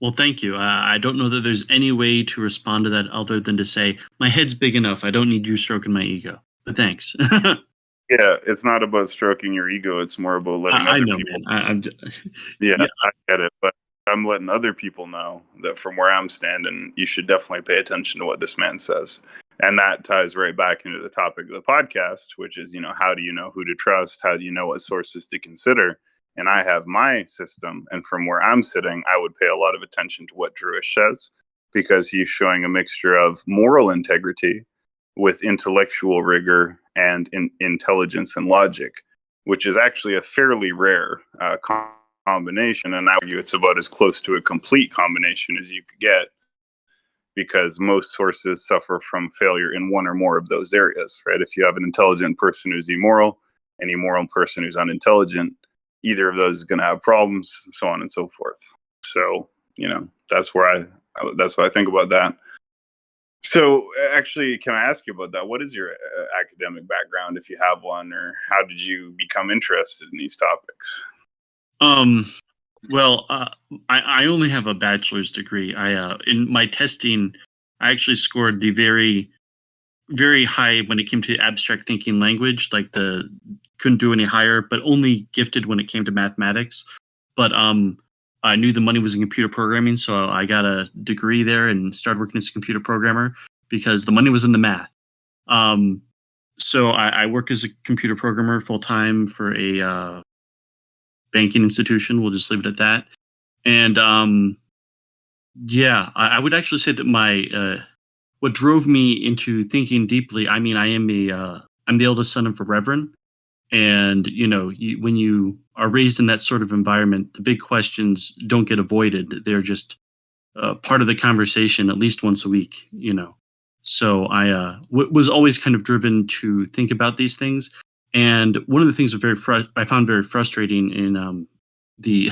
Well, thank you. I don't know that there's any way to respond to that other than to say, my head's big enough. I don't need you stroking my ego. But thanks. Yeah, it's not about stroking your ego. It's more about letting other people. Man. Yeah, I get it. But I'm letting other people know that from where I'm standing, you should definitely pay attention to what this man says. And that ties right back into the topic of the podcast, which is, how do you know who to trust? How do you know what sources to consider? And I have my system. And from where I'm sitting, I would pay a lot of attention to what Drewish says, because he's showing a mixture of moral integrity with intellectual rigor and intelligence and logic, which is actually a fairly rare combination. And I argue it's about as close to a complete combination as you could get, because most sources suffer from failure in one or more of those areas, right? If you have an intelligent person who's immoral, an immoral person who's unintelligent, either of those is going to have problems, so on and so forth. So, that's what I think about that. So actually, can I ask you about that? What is your academic background, if you have one, or how did you become interested in these topics? Well, I only have a bachelor's degree. In my testing, I actually scored the very, very high when it came to abstract thinking language. Like couldn't do any higher, but only gifted when it came to mathematics. But I knew the money was in computer programming, so I got a degree there and started working as a computer programmer because the money was in the math. So I work as a computer programmer full time for a banking institution. We'll just leave it at that. And I would actually say that my what drove me into thinking deeply. I mean, I'm the eldest son of a reverend, and when you are raised in that sort of environment, the big questions don't get avoided. They're just part of the conversation at least once a week. So I was always kind of driven to think about these things. And one of the things I found very frustrating in the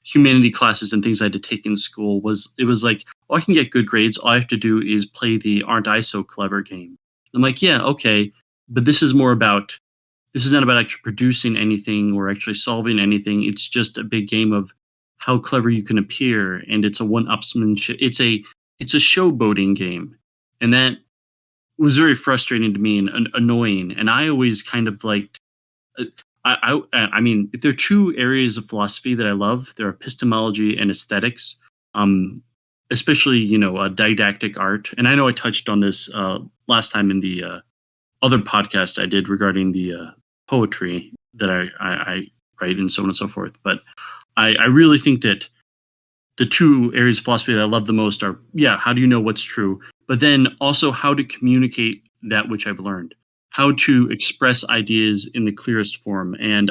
humanity classes and things I had to take in school was it was like, I can get good grades. All I have to do is play the "Aren't I So Clever" game. I'm like, yeah, okay, but this is not about actually producing anything or actually solving anything. It's just a big game of how clever you can appear, and it's a one-upsmanship. It's a showboating game, and that was very frustrating to me and annoying. And I always kind of liked. I mean, if there are two areas of philosophy that I love, they're epistemology and aesthetics. Especially didactic art. And I know I touched on this last time in the other podcast I did regarding the poetry that I write and so on and so forth. But I really think that the two areas of philosophy that I love the most are, how do you know what's true? But then also how to communicate that which I've learned, how to express ideas in the clearest form. And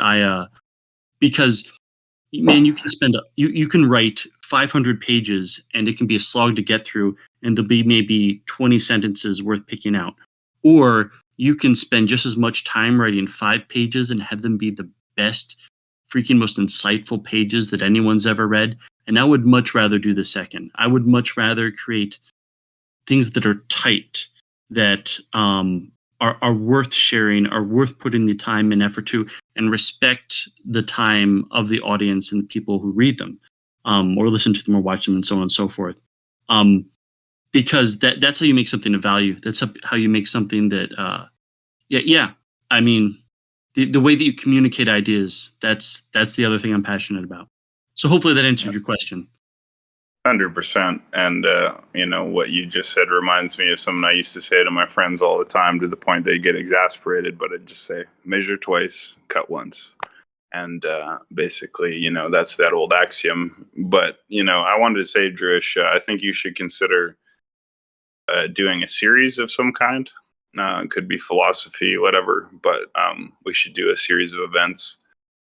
because, man, you can you can write 500 pages and it can be a slog to get through, and there'll be maybe 20 sentences worth picking out. Or you can spend just as much time writing 5 pages and have them be the best, freaking most insightful pages that anyone's ever read. And I would much rather do the second. I would much rather create things that are tight, that are worth sharing, are worth putting the time and effort to, and respect the time of the audience and the people who read them, or listen to them or watch them, and so on and so forth. Because that's how you make something of value. That's how you make something that, I mean, the way that you communicate ideas, that's the other thing I'm passionate about. So hopefully that answered your question. 100%. And, what you just said reminds me of something I used to say to my friends all the time, to the point they get exasperated, but I'd just say, measure twice, cut once. And basically, that's that old axiom. But, I wanted to say, Drewish, I think you should consider doing a series of some kind. It could be philosophy, whatever, but we should do a series of events,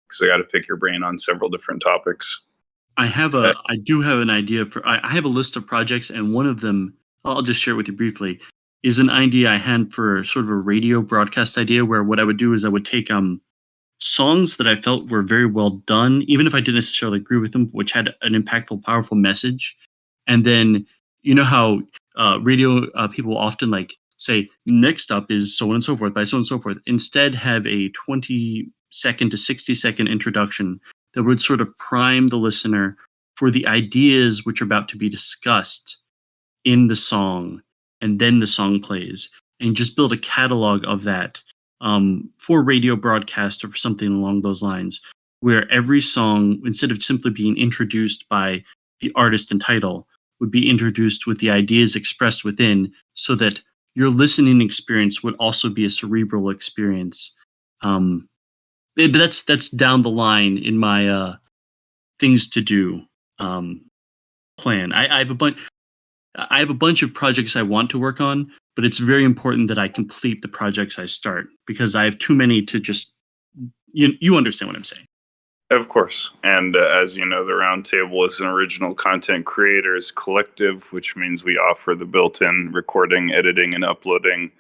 because I got to pick your brain on several different topics. I do have an idea I have a list of projects, and one of them, I'll just share with you briefly, is an idea I had for sort of a radio broadcast idea, where what I would do is I would take songs that I felt were very well done, even if I didn't necessarily agree with them, which had an impactful, powerful message. And then, you know how radio people often say, next up is so on and so forth by so on and so forth. Instead, have a 20-second to 60-second introduction that would sort of prime the listener for the ideas which are about to be discussed in the song, and then the song plays, and just build a catalog of that for radio broadcast or for something along those lines, where every song, instead of simply being introduced by the artist and title, would be introduced with the ideas expressed within, so that your listening experience would also be a cerebral experience. But that's down the line in my things to do plan. I have a bunch of projects I want to work on, but it's very important that I complete the projects I start, because I have too many to just you understand what I'm saying. Of course. And as you know, the Roundtable is an original content creators collective, which means we offer the built-in recording, editing, and uploading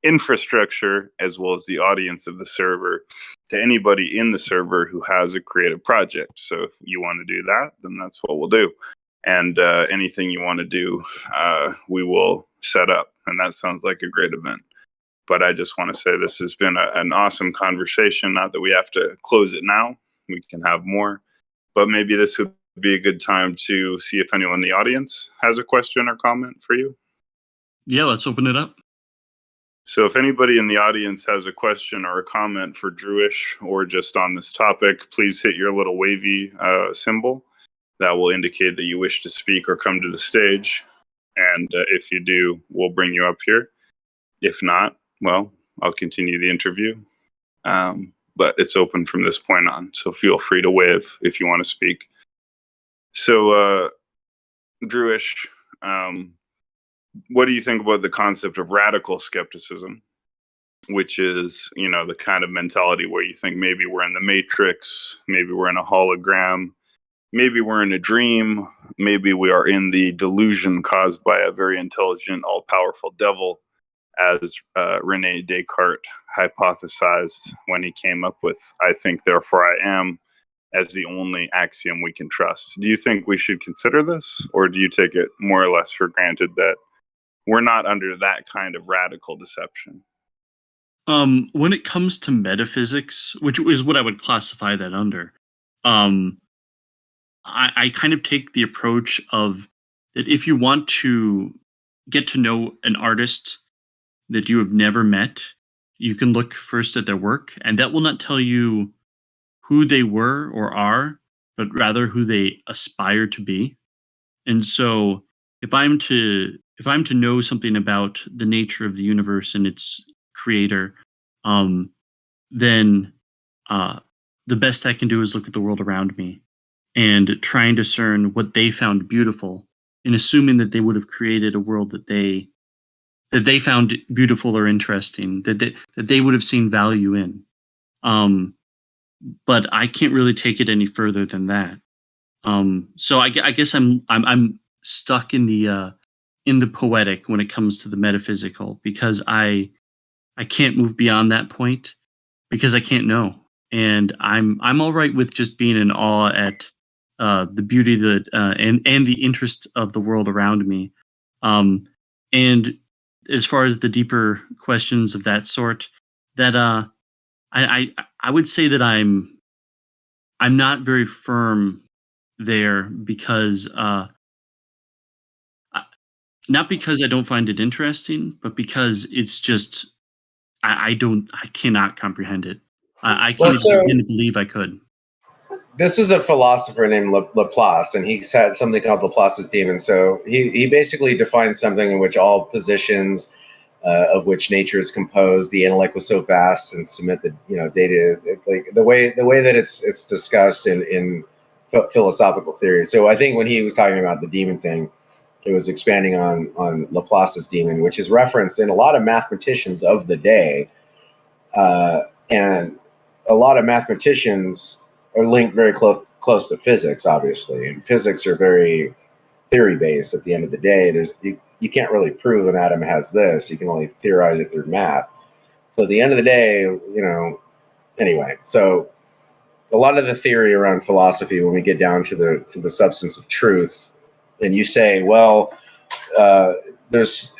infrastructure, as well as the audience of the server, to anybody in the server who has a creative project. So if you want to do that, then that's what we'll do. And anything you want to do, we will set up. And that sounds like a great event. But I just want to say this has been an awesome conversation. Not that we have to close it now. We can have more. But maybe this would be a good time to see if anyone in the audience has a question or comment for you. Yeah, let's open it up. So if anybody in the audience has a question or a comment for Drewish, or just on this topic, please hit your little wavy symbol. That will indicate that you wish to speak or come to the stage. And if you do, we'll bring you up here. If not, well, I'll continue the interview. But it's open from this point on, so feel free to wave if you want to speak. So, Drewish, what do you think about the concept of radical skepticism, which is, the kind of mentality where you think maybe we're in the Matrix, maybe we're in a hologram, maybe we're in a dream, maybe we are in the delusion caused by a very intelligent, all-powerful devil, as Rene Descartes hypothesized when he came up with "I think, therefore I am" as the only axiom we can trust. Do you think we should consider this, or do you take it more or less for granted that we're not under that kind of radical deception? When it comes to metaphysics, which is what I would classify that under, I kind of take the approach of that if you want to get to know an artist that you have never met, you can look first at their work, and that will not tell you who they were or are, but rather who they aspire to be. And so if I'm to know something about the nature of the universe and its creator, then the best I can do is look at the world around me and try and discern what they found beautiful, and assuming that they would have created a world that they found beautiful or interesting, that they would have seen value in. But I can't really take it any further than that. So I guess I'm stuck in the poetic when it comes to the metaphysical, because I can't move beyond that point, because I can't know, and I'm all right with just being in awe at the beauty that and the interest of the world around me. And as far as the deeper questions of that sort, that I would say that I'm not very firm there, because not because I don't find it interesting, but because it's just I cannot comprehend it. I can't even begin to believe I could. this is a philosopher named Laplace, and he said something called Laplace's demon. So he basically defined something in which all positions of which nature is composed, the intellect was so vast, and submit the data, like the way that it's discussed in philosophical theory. So I think when he was talking about the demon thing, it was expanding on Laplace's demon, which is referenced in a lot of mathematicians of the day, and a lot of mathematicians are linked very close to physics, obviously, and physics are very theory based. At the end of the day, you can't really prove an atom has this. You can only theorize it through math. So at the end of the day, anyway. So a lot of the theory around philosophy, when we get down to the substance of truth, and you say, well, there's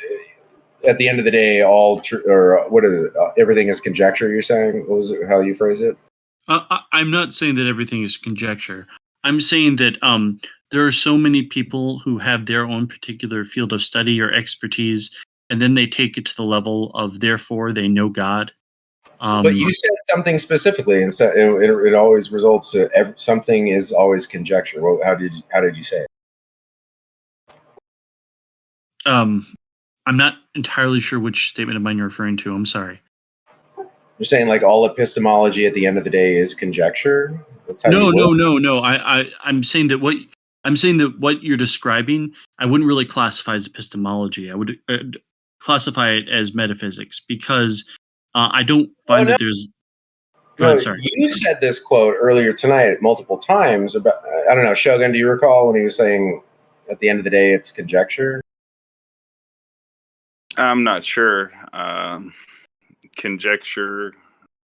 at the end of the day, everything is conjecture. You're saying, what was it, how you phrase it? I'm not saying that everything is conjecture. I'm saying that there are so many people who have their own particular field of study or expertise, and then they take it to the level of therefore they know God. But you said something specifically, and so it always results to something is always conjecture. Well, how did you say it? I'm not entirely sure which statement of mine you're referring to. I'm sorry. You're saying like all epistemology at the end of the day is conjecture? No. I'm saying that what you're describing, I wouldn't really classify as epistemology. I would classify it as metaphysics, because I don't find that there's. Go ahead, sorry. You said this quote earlier tonight multiple times about. I don't know, Shogun. Do you recall when he was saying, at the end of the day, it's conjecture? I'm not sure. Conjecture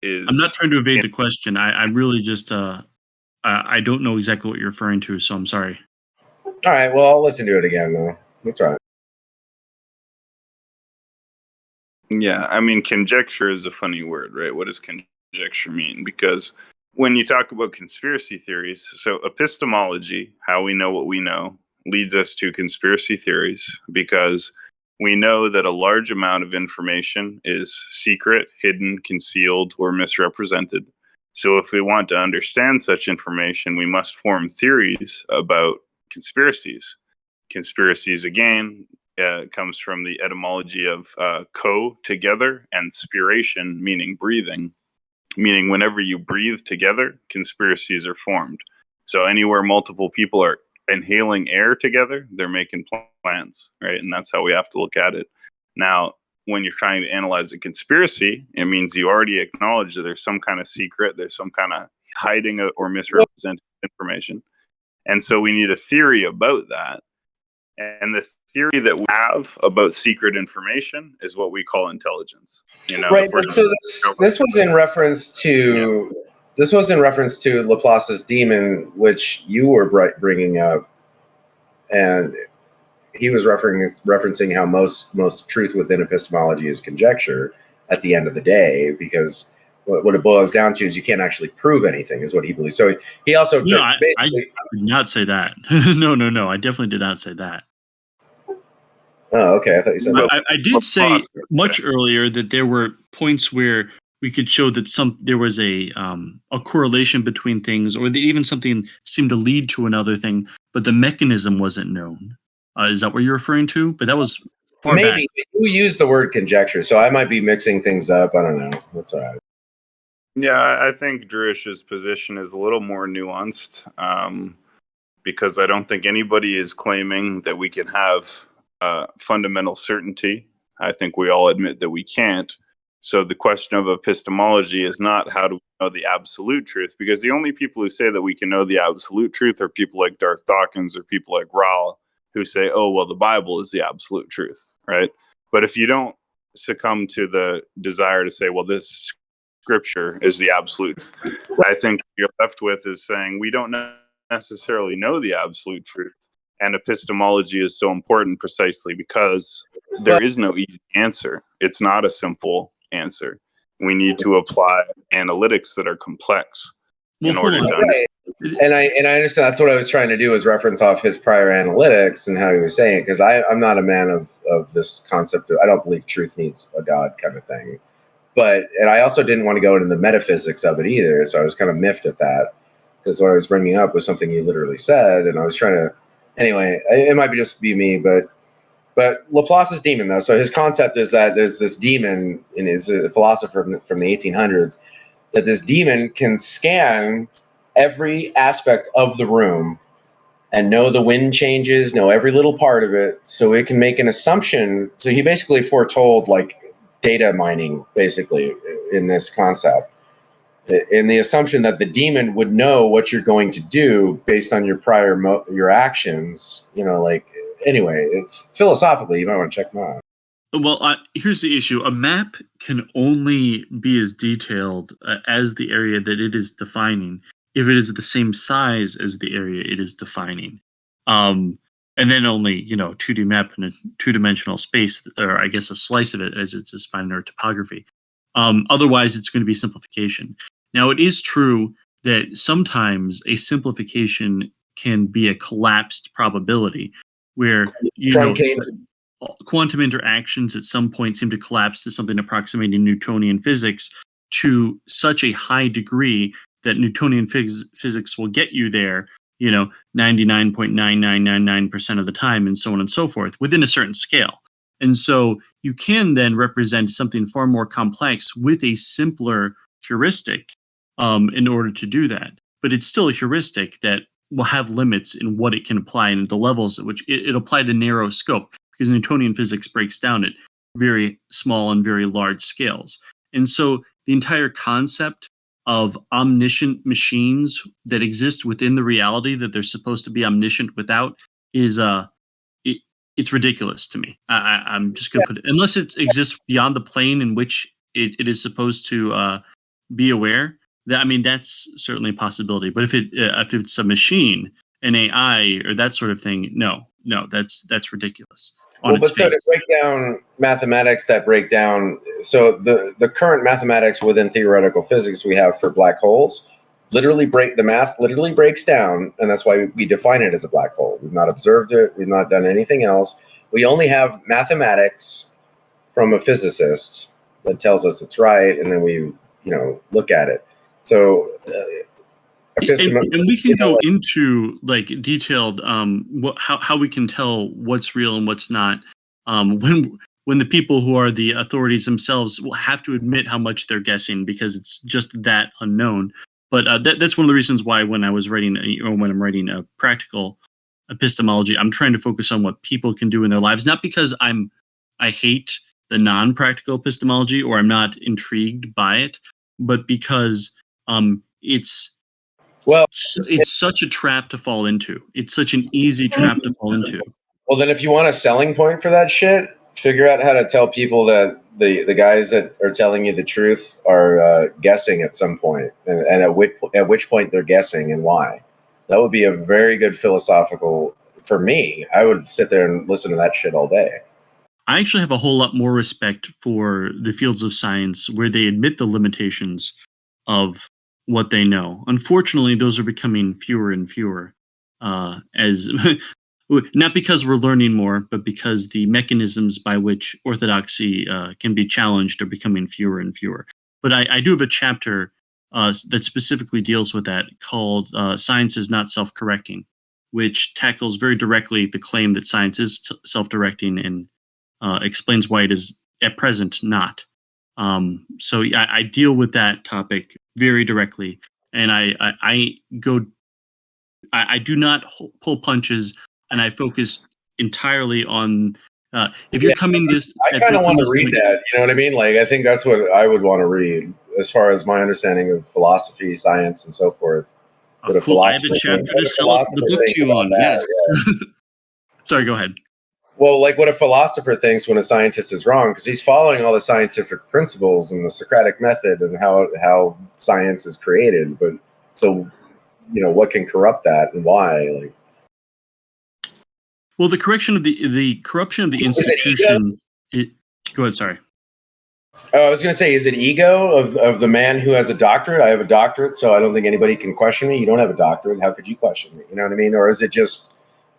is. I'm not trying to evade the question. I really just I don't know exactly what you're referring to, so I'm sorry. All right. Well, I'll listen to it again, though. That's all right. Yeah, I mean, conjecture is a funny word, right? What does conjecture mean? Because when you talk about conspiracy theories, so epistemology, how we know what we know, leads us to conspiracy theories, because we know that a large amount of information is secret, hidden, concealed, or misrepresented. So if we want to understand such information, we must form theories about conspiracies. Conspiracies, again, comes from the etymology of co, together, and spiration, meaning breathing, meaning whenever you breathe together, conspiracies are formed. So anywhere multiple people are inhaling air together, they're making plans, right? And that's how we have to look at it. Now, when you're trying to analyze a conspiracy, it means you already acknowledge that there's some kind of secret, there's some kind of hiding or misrepresented information. And so we need a theory about that. And the theory that we have about secret information is what we call intelligence. Right. But so this was in reference to this was in reference to Laplace's demon, which you were bringing up, and he was referencing how most truth within epistemology is conjecture at the end of the day, because what it boils down to is you can't actually prove anything, is what he believes. So he also I did not say that. No, I definitely did not say that. Oh, okay. I thought you said that. I did say much earlier that there were points where we could show that there was a correlation between things, or that even something seemed to lead to another thing, but the mechanism wasn't known. Is that what you're referring to? But that was far back. Maybe you used the word conjecture, so I might be mixing things up. I don't know. That's all right. Yeah, I think Drewish's position is a little more nuanced, because I don't think anybody is claiming that we can have fundamental certainty. I think we all admit that we can't. So the question of epistemology is not how do we know the absolute truth, because the only people who say that we can know the absolute truth are people like Darth Dawkins or people like Rowell, who say, oh, well, the Bible is the absolute truth, right? But if you don't succumb to the desire to say, well, this scripture is the absolute, I think what you're left with is saying we don't necessarily know the absolute truth. And epistemology is so important precisely because there is no easy answer. It's not a simple answer. We need to apply analytics that are complex in order to understand. And I understand that's what I was trying to do, is reference off his prior analytics and how he was saying it, because I'm not a man of this concept of, I don't believe truth needs a God kind of thing. And I also didn't want to go into the metaphysics of it either, so I was kind of miffed at that, because what I was bringing up was something you literally said, and I was trying to. Anyway, it might be just be me, but Laplace's demon, though. So his concept is that there's this demon, and is a philosopher from the 1800s, that this demon can scan every aspect of the room and know the wind changes, know every little part of it, so it can make an assumption. So he basically foretold like data mining, basically, in this concept. In the assumption that the demon would know what you're going to do based on your prior your actions, anyway, it's philosophically, you might want to check them out. Well, here's the issue. A map can only be as detailed as the area that it is defining if it is the same size as the area it is defining. And then only, 2D map in a two-dimensional space, or I guess a slice of it as it's defined or topography. Otherwise, it's going to be simplification. Now, it is true that sometimes a simplification can be a collapsed probability where, quantum interactions at some point seem to collapse to something approximating Newtonian physics to such a high degree that Newtonian physics will get you there, 99.9999% of the time, and so on and so forth, within a certain scale. And so you can then represent something far more complex with a simpler heuristic in order to do that. But it's still a heuristic that will have limits in what it can apply and the levels at which it applied a narrow scope, because Newtonian physics breaks down at very small and very large scales. And so the entire concept of omniscient machines that exist within the reality that they're supposed to be omniscient without is it's ridiculous to me. I'm just going to put it, unless it exists beyond the plane in which it is supposed to be aware. That's certainly a possibility. But if it's a machine, an AI, or that sort of thing, no, that's ridiculous. To break down mathematics so the current mathematics within theoretical physics we have for black holes the math literally breaks down, and that's why we define it as a black hole. We've not observed it, we've not done anything else. We only have mathematics from a physicist that tells us it's right, and then we look at it. So and we can go into like detailed how we can tell what's real and what's not when the people who are the authorities themselves will have to admit how much they're guessing, because it's just that unknown. But that's one of the reasons why when I'm writing a practical epistemology, I'm trying to focus on what people can do in their lives, not because I hate the non-practical epistemology or I'm not intrigued by it, but because it's such a trap to fall into. It's such an easy trap to fall into. Well, then if you want a selling point for that shit, figure out how to tell people that the guys that are telling you the truth are guessing at some point, and at which point they're guessing and why. That would be a very good philosophical, for me. I would sit there and listen to that shit all day. I actually have a whole lot more respect for the fields of science where they admit the limitations of what they know. Unfortunately, those are becoming fewer and fewer, as not because we're learning more, but because the mechanisms by which orthodoxy can be challenged are becoming fewer and fewer. But I do have a chapter that specifically deals with that, called Science is Not Self-Correcting, which tackles very directly the claim that science is self-directing and explains why it is at present not. So I deal with that topic very directly, and I do not pull punches, and I focus entirely on if you're coming this. I kind of want to read that. You know what I mean? Like, I think that's what I would want to read as far as my understanding of philosophy, science, and so forth. Cool. I have a chapter to sell the book to you on. Yes. Yeah. Sorry, go ahead. Well, like what a philosopher thinks when a scientist is wrong, because he's following all the scientific principles and the Socratic method and how science is created. But so, what can corrupt that and why? Well, the corruption of the institution. Go ahead. Sorry. Oh, I was going to say, is it ego of the man who has a doctorate? I have a doctorate, so I don't think anybody can question me. You don't have a doctorate. How could you question me? You know what I mean? Or is it just...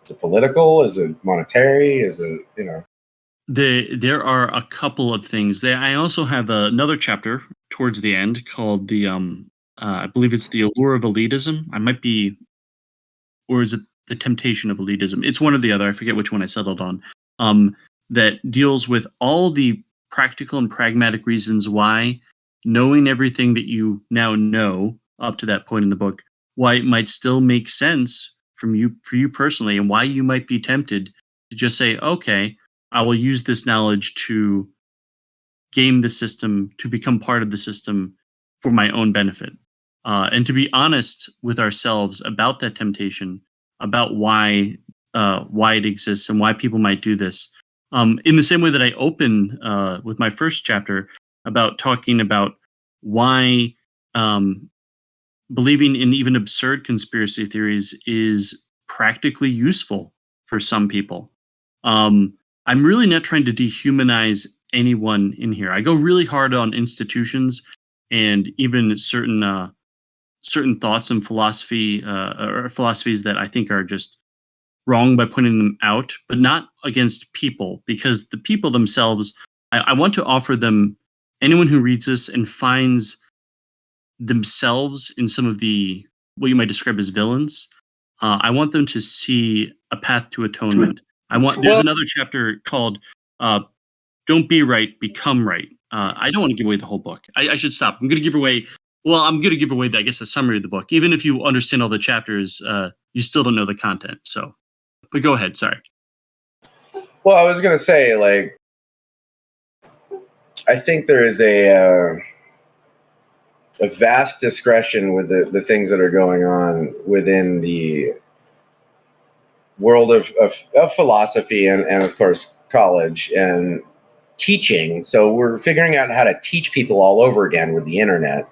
Is it political? Is it monetary? Is it, There are a couple of things. I also have another chapter towards the end called the I believe it's The Allure of Elitism. I might be, or is it The Temptation of Elitism? It's one or the other. I forget which one I settled on. That deals with all the practical and pragmatic reasons why knowing everything that you now know up to that point in the book, why it might still make sense for you personally, and why you might be tempted to just say, okay, I will use this knowledge to game the system, to become part of the system for my own benefit. And to be honest with ourselves about that temptation, about why it exists and why people might do this. In the same way that I open with my first chapter about talking about why believing in even absurd conspiracy theories is practically useful for some people. I'm really not trying to dehumanize anyone in here. I go really hard on institutions and even certain thoughts and philosophy or philosophies that I think are just wrong by pointing them out, but not against people, because the people themselves, I want to offer them, anyone who reads this and finds themselves in some of the, what you might describe as villains, I want them to see a path to atonement. There's another chapter called Don't Be Right, Become Right. I don't want to give away the whole book. I should stop. I'm going to give away, I guess, a summary of the book. Even if you understand all the chapters, you still don't know the content. So, but go ahead. Sorry. Well, I was going to say, like, I think there is a vast discretion with the things that are going on within the world of philosophy and of course college and teaching. So we're figuring out how to teach people all over again with the internet.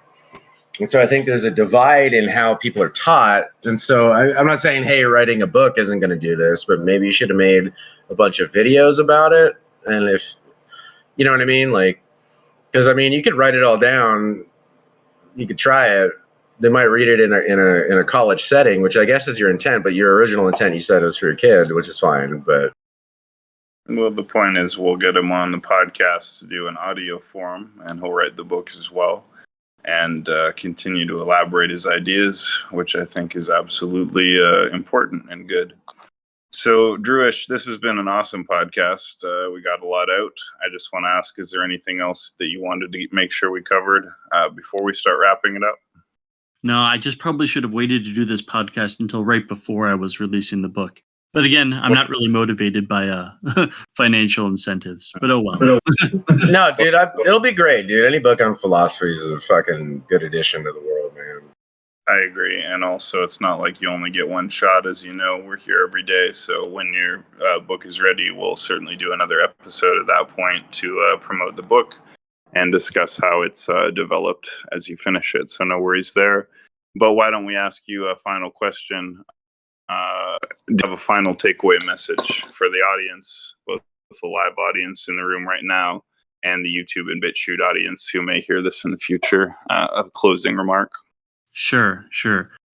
And so I think there's a divide in how people are taught. And so I'm not saying, hey, writing a book isn't going to do this, but maybe you should have made a bunch of videos about it. And if, you know what I mean? Like, because I mean, you could write it all down. You could try it. They might read it in a college setting, which I guess is your intent, but your original intent, you said, was for your kid, which is fine. But well, the point is, we'll get him on the podcast to do an audio form, and he'll write the books as well, and continue to elaborate his ideas, which I think is absolutely important and good. So, Drewish, this has been an awesome podcast. We got a lot out. I just want to ask, is there anything else that you wanted to make sure we covered before we start wrapping it up? No, I just probably should have waited to do this podcast until right before I was releasing the book. But again, I'm not really motivated by financial incentives. But oh well. No, dude, it'll be great, dude. Any book on philosophy is a fucking good addition to the world, man. I agree. And also, it's not like you only get one shot. As you know, we're here every day. So when your book is ready, we'll certainly do another episode at that point to promote the book and discuss how it's developed as you finish it. So no worries there. But why don't we ask you a final question? Do you have a final takeaway message for the audience, both the live audience in the room right now and the YouTube and BitChute audience who may hear this in the future? A closing remark? Sure.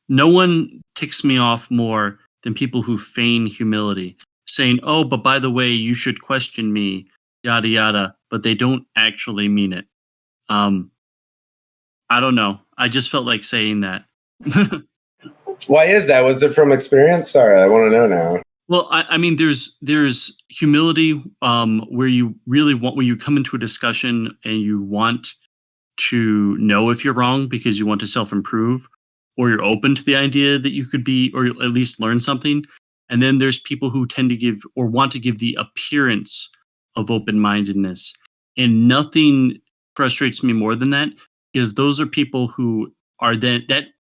No one ticks me off more than people who feign humility, saying, oh, but by the way, you should question me, yada, yada, but they don't actually mean it. I don't know. I just felt like saying that. Why is that? Was it from experience? Sorry, I want to know now. Well, I mean, there's humility where you really want, where you come into a discussion and you want to know if you're wrong because you want to self-improve, or you're open to the idea that you could be, or at least learn something. And then there's people who tend to give or want to give the appearance of open-mindedness. And nothing frustrates me more than that, because those are people who are that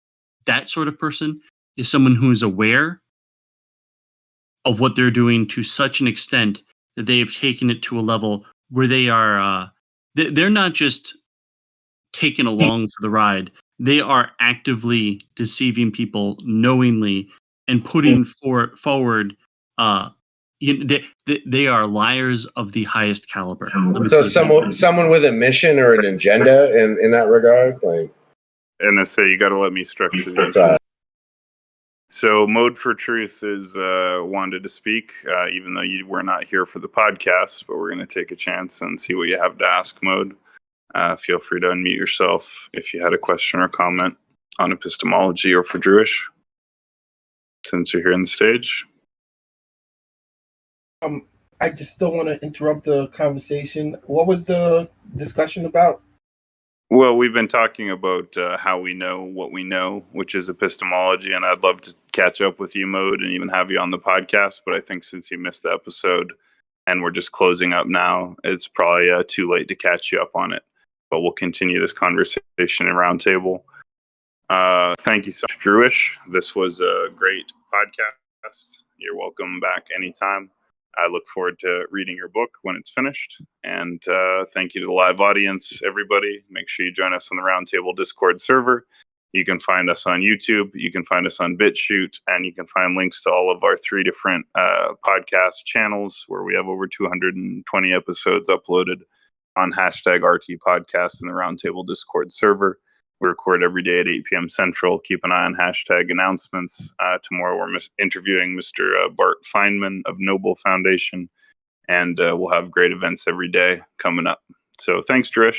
sort of person is someone who is aware of what they're doing to such an extent that they have taken it to a level where they are they're not just taken along for the ride. They are actively deceiving people knowingly and putting forward they are liars of the highest caliber. So someone with a mission or an agenda in that regard, like. And I say, you got to let me structure the intro. So Mode for Truth is wanted to speak, even though you were not here for the podcast, but we're going to take a chance and see what you have to ask, Mode. Feel free to unmute yourself if you had a question or comment. on epistemology or for Drewish, since you're here on the stage? I just don't want to interrupt the conversation. What was the discussion about? Well, we've been talking about how we know what we know, which is epistemology, and I'd love to catch up with you, Mode, and even have you on the podcast. But I think since you missed the episode and we're just closing up now, it's probably too late to catch you up on it. But we'll continue this conversation in Roundtable. Thank you so much, Drewish. This was a great podcast. You're welcome back anytime. I look forward to reading your book when it's finished. And thank you to the live audience, everybody. Make sure you join us on the Roundtable Discord server. You can find us on YouTube. You can find us on BitChute. And you can find links to all of our 3 different podcast channels where we have over 220 episodes uploaded on hashtag RT Podcast in the Roundtable Discord server. We record every day at 8 p.m. Central. Keep an eye on hashtag announcements. Tomorrow we're interviewing Mr. Bart Feynman of Noble Foundation, and we'll have great events every day coming up. So thanks, Drewish.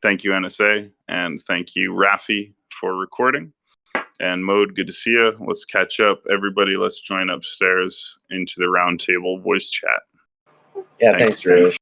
Thank you, NSA, and thank you, Rafi, for recording. And Mode, good to see you. Let's catch up. Everybody, let's join upstairs into the Roundtable voice chat. Yeah, thanks, Drewish.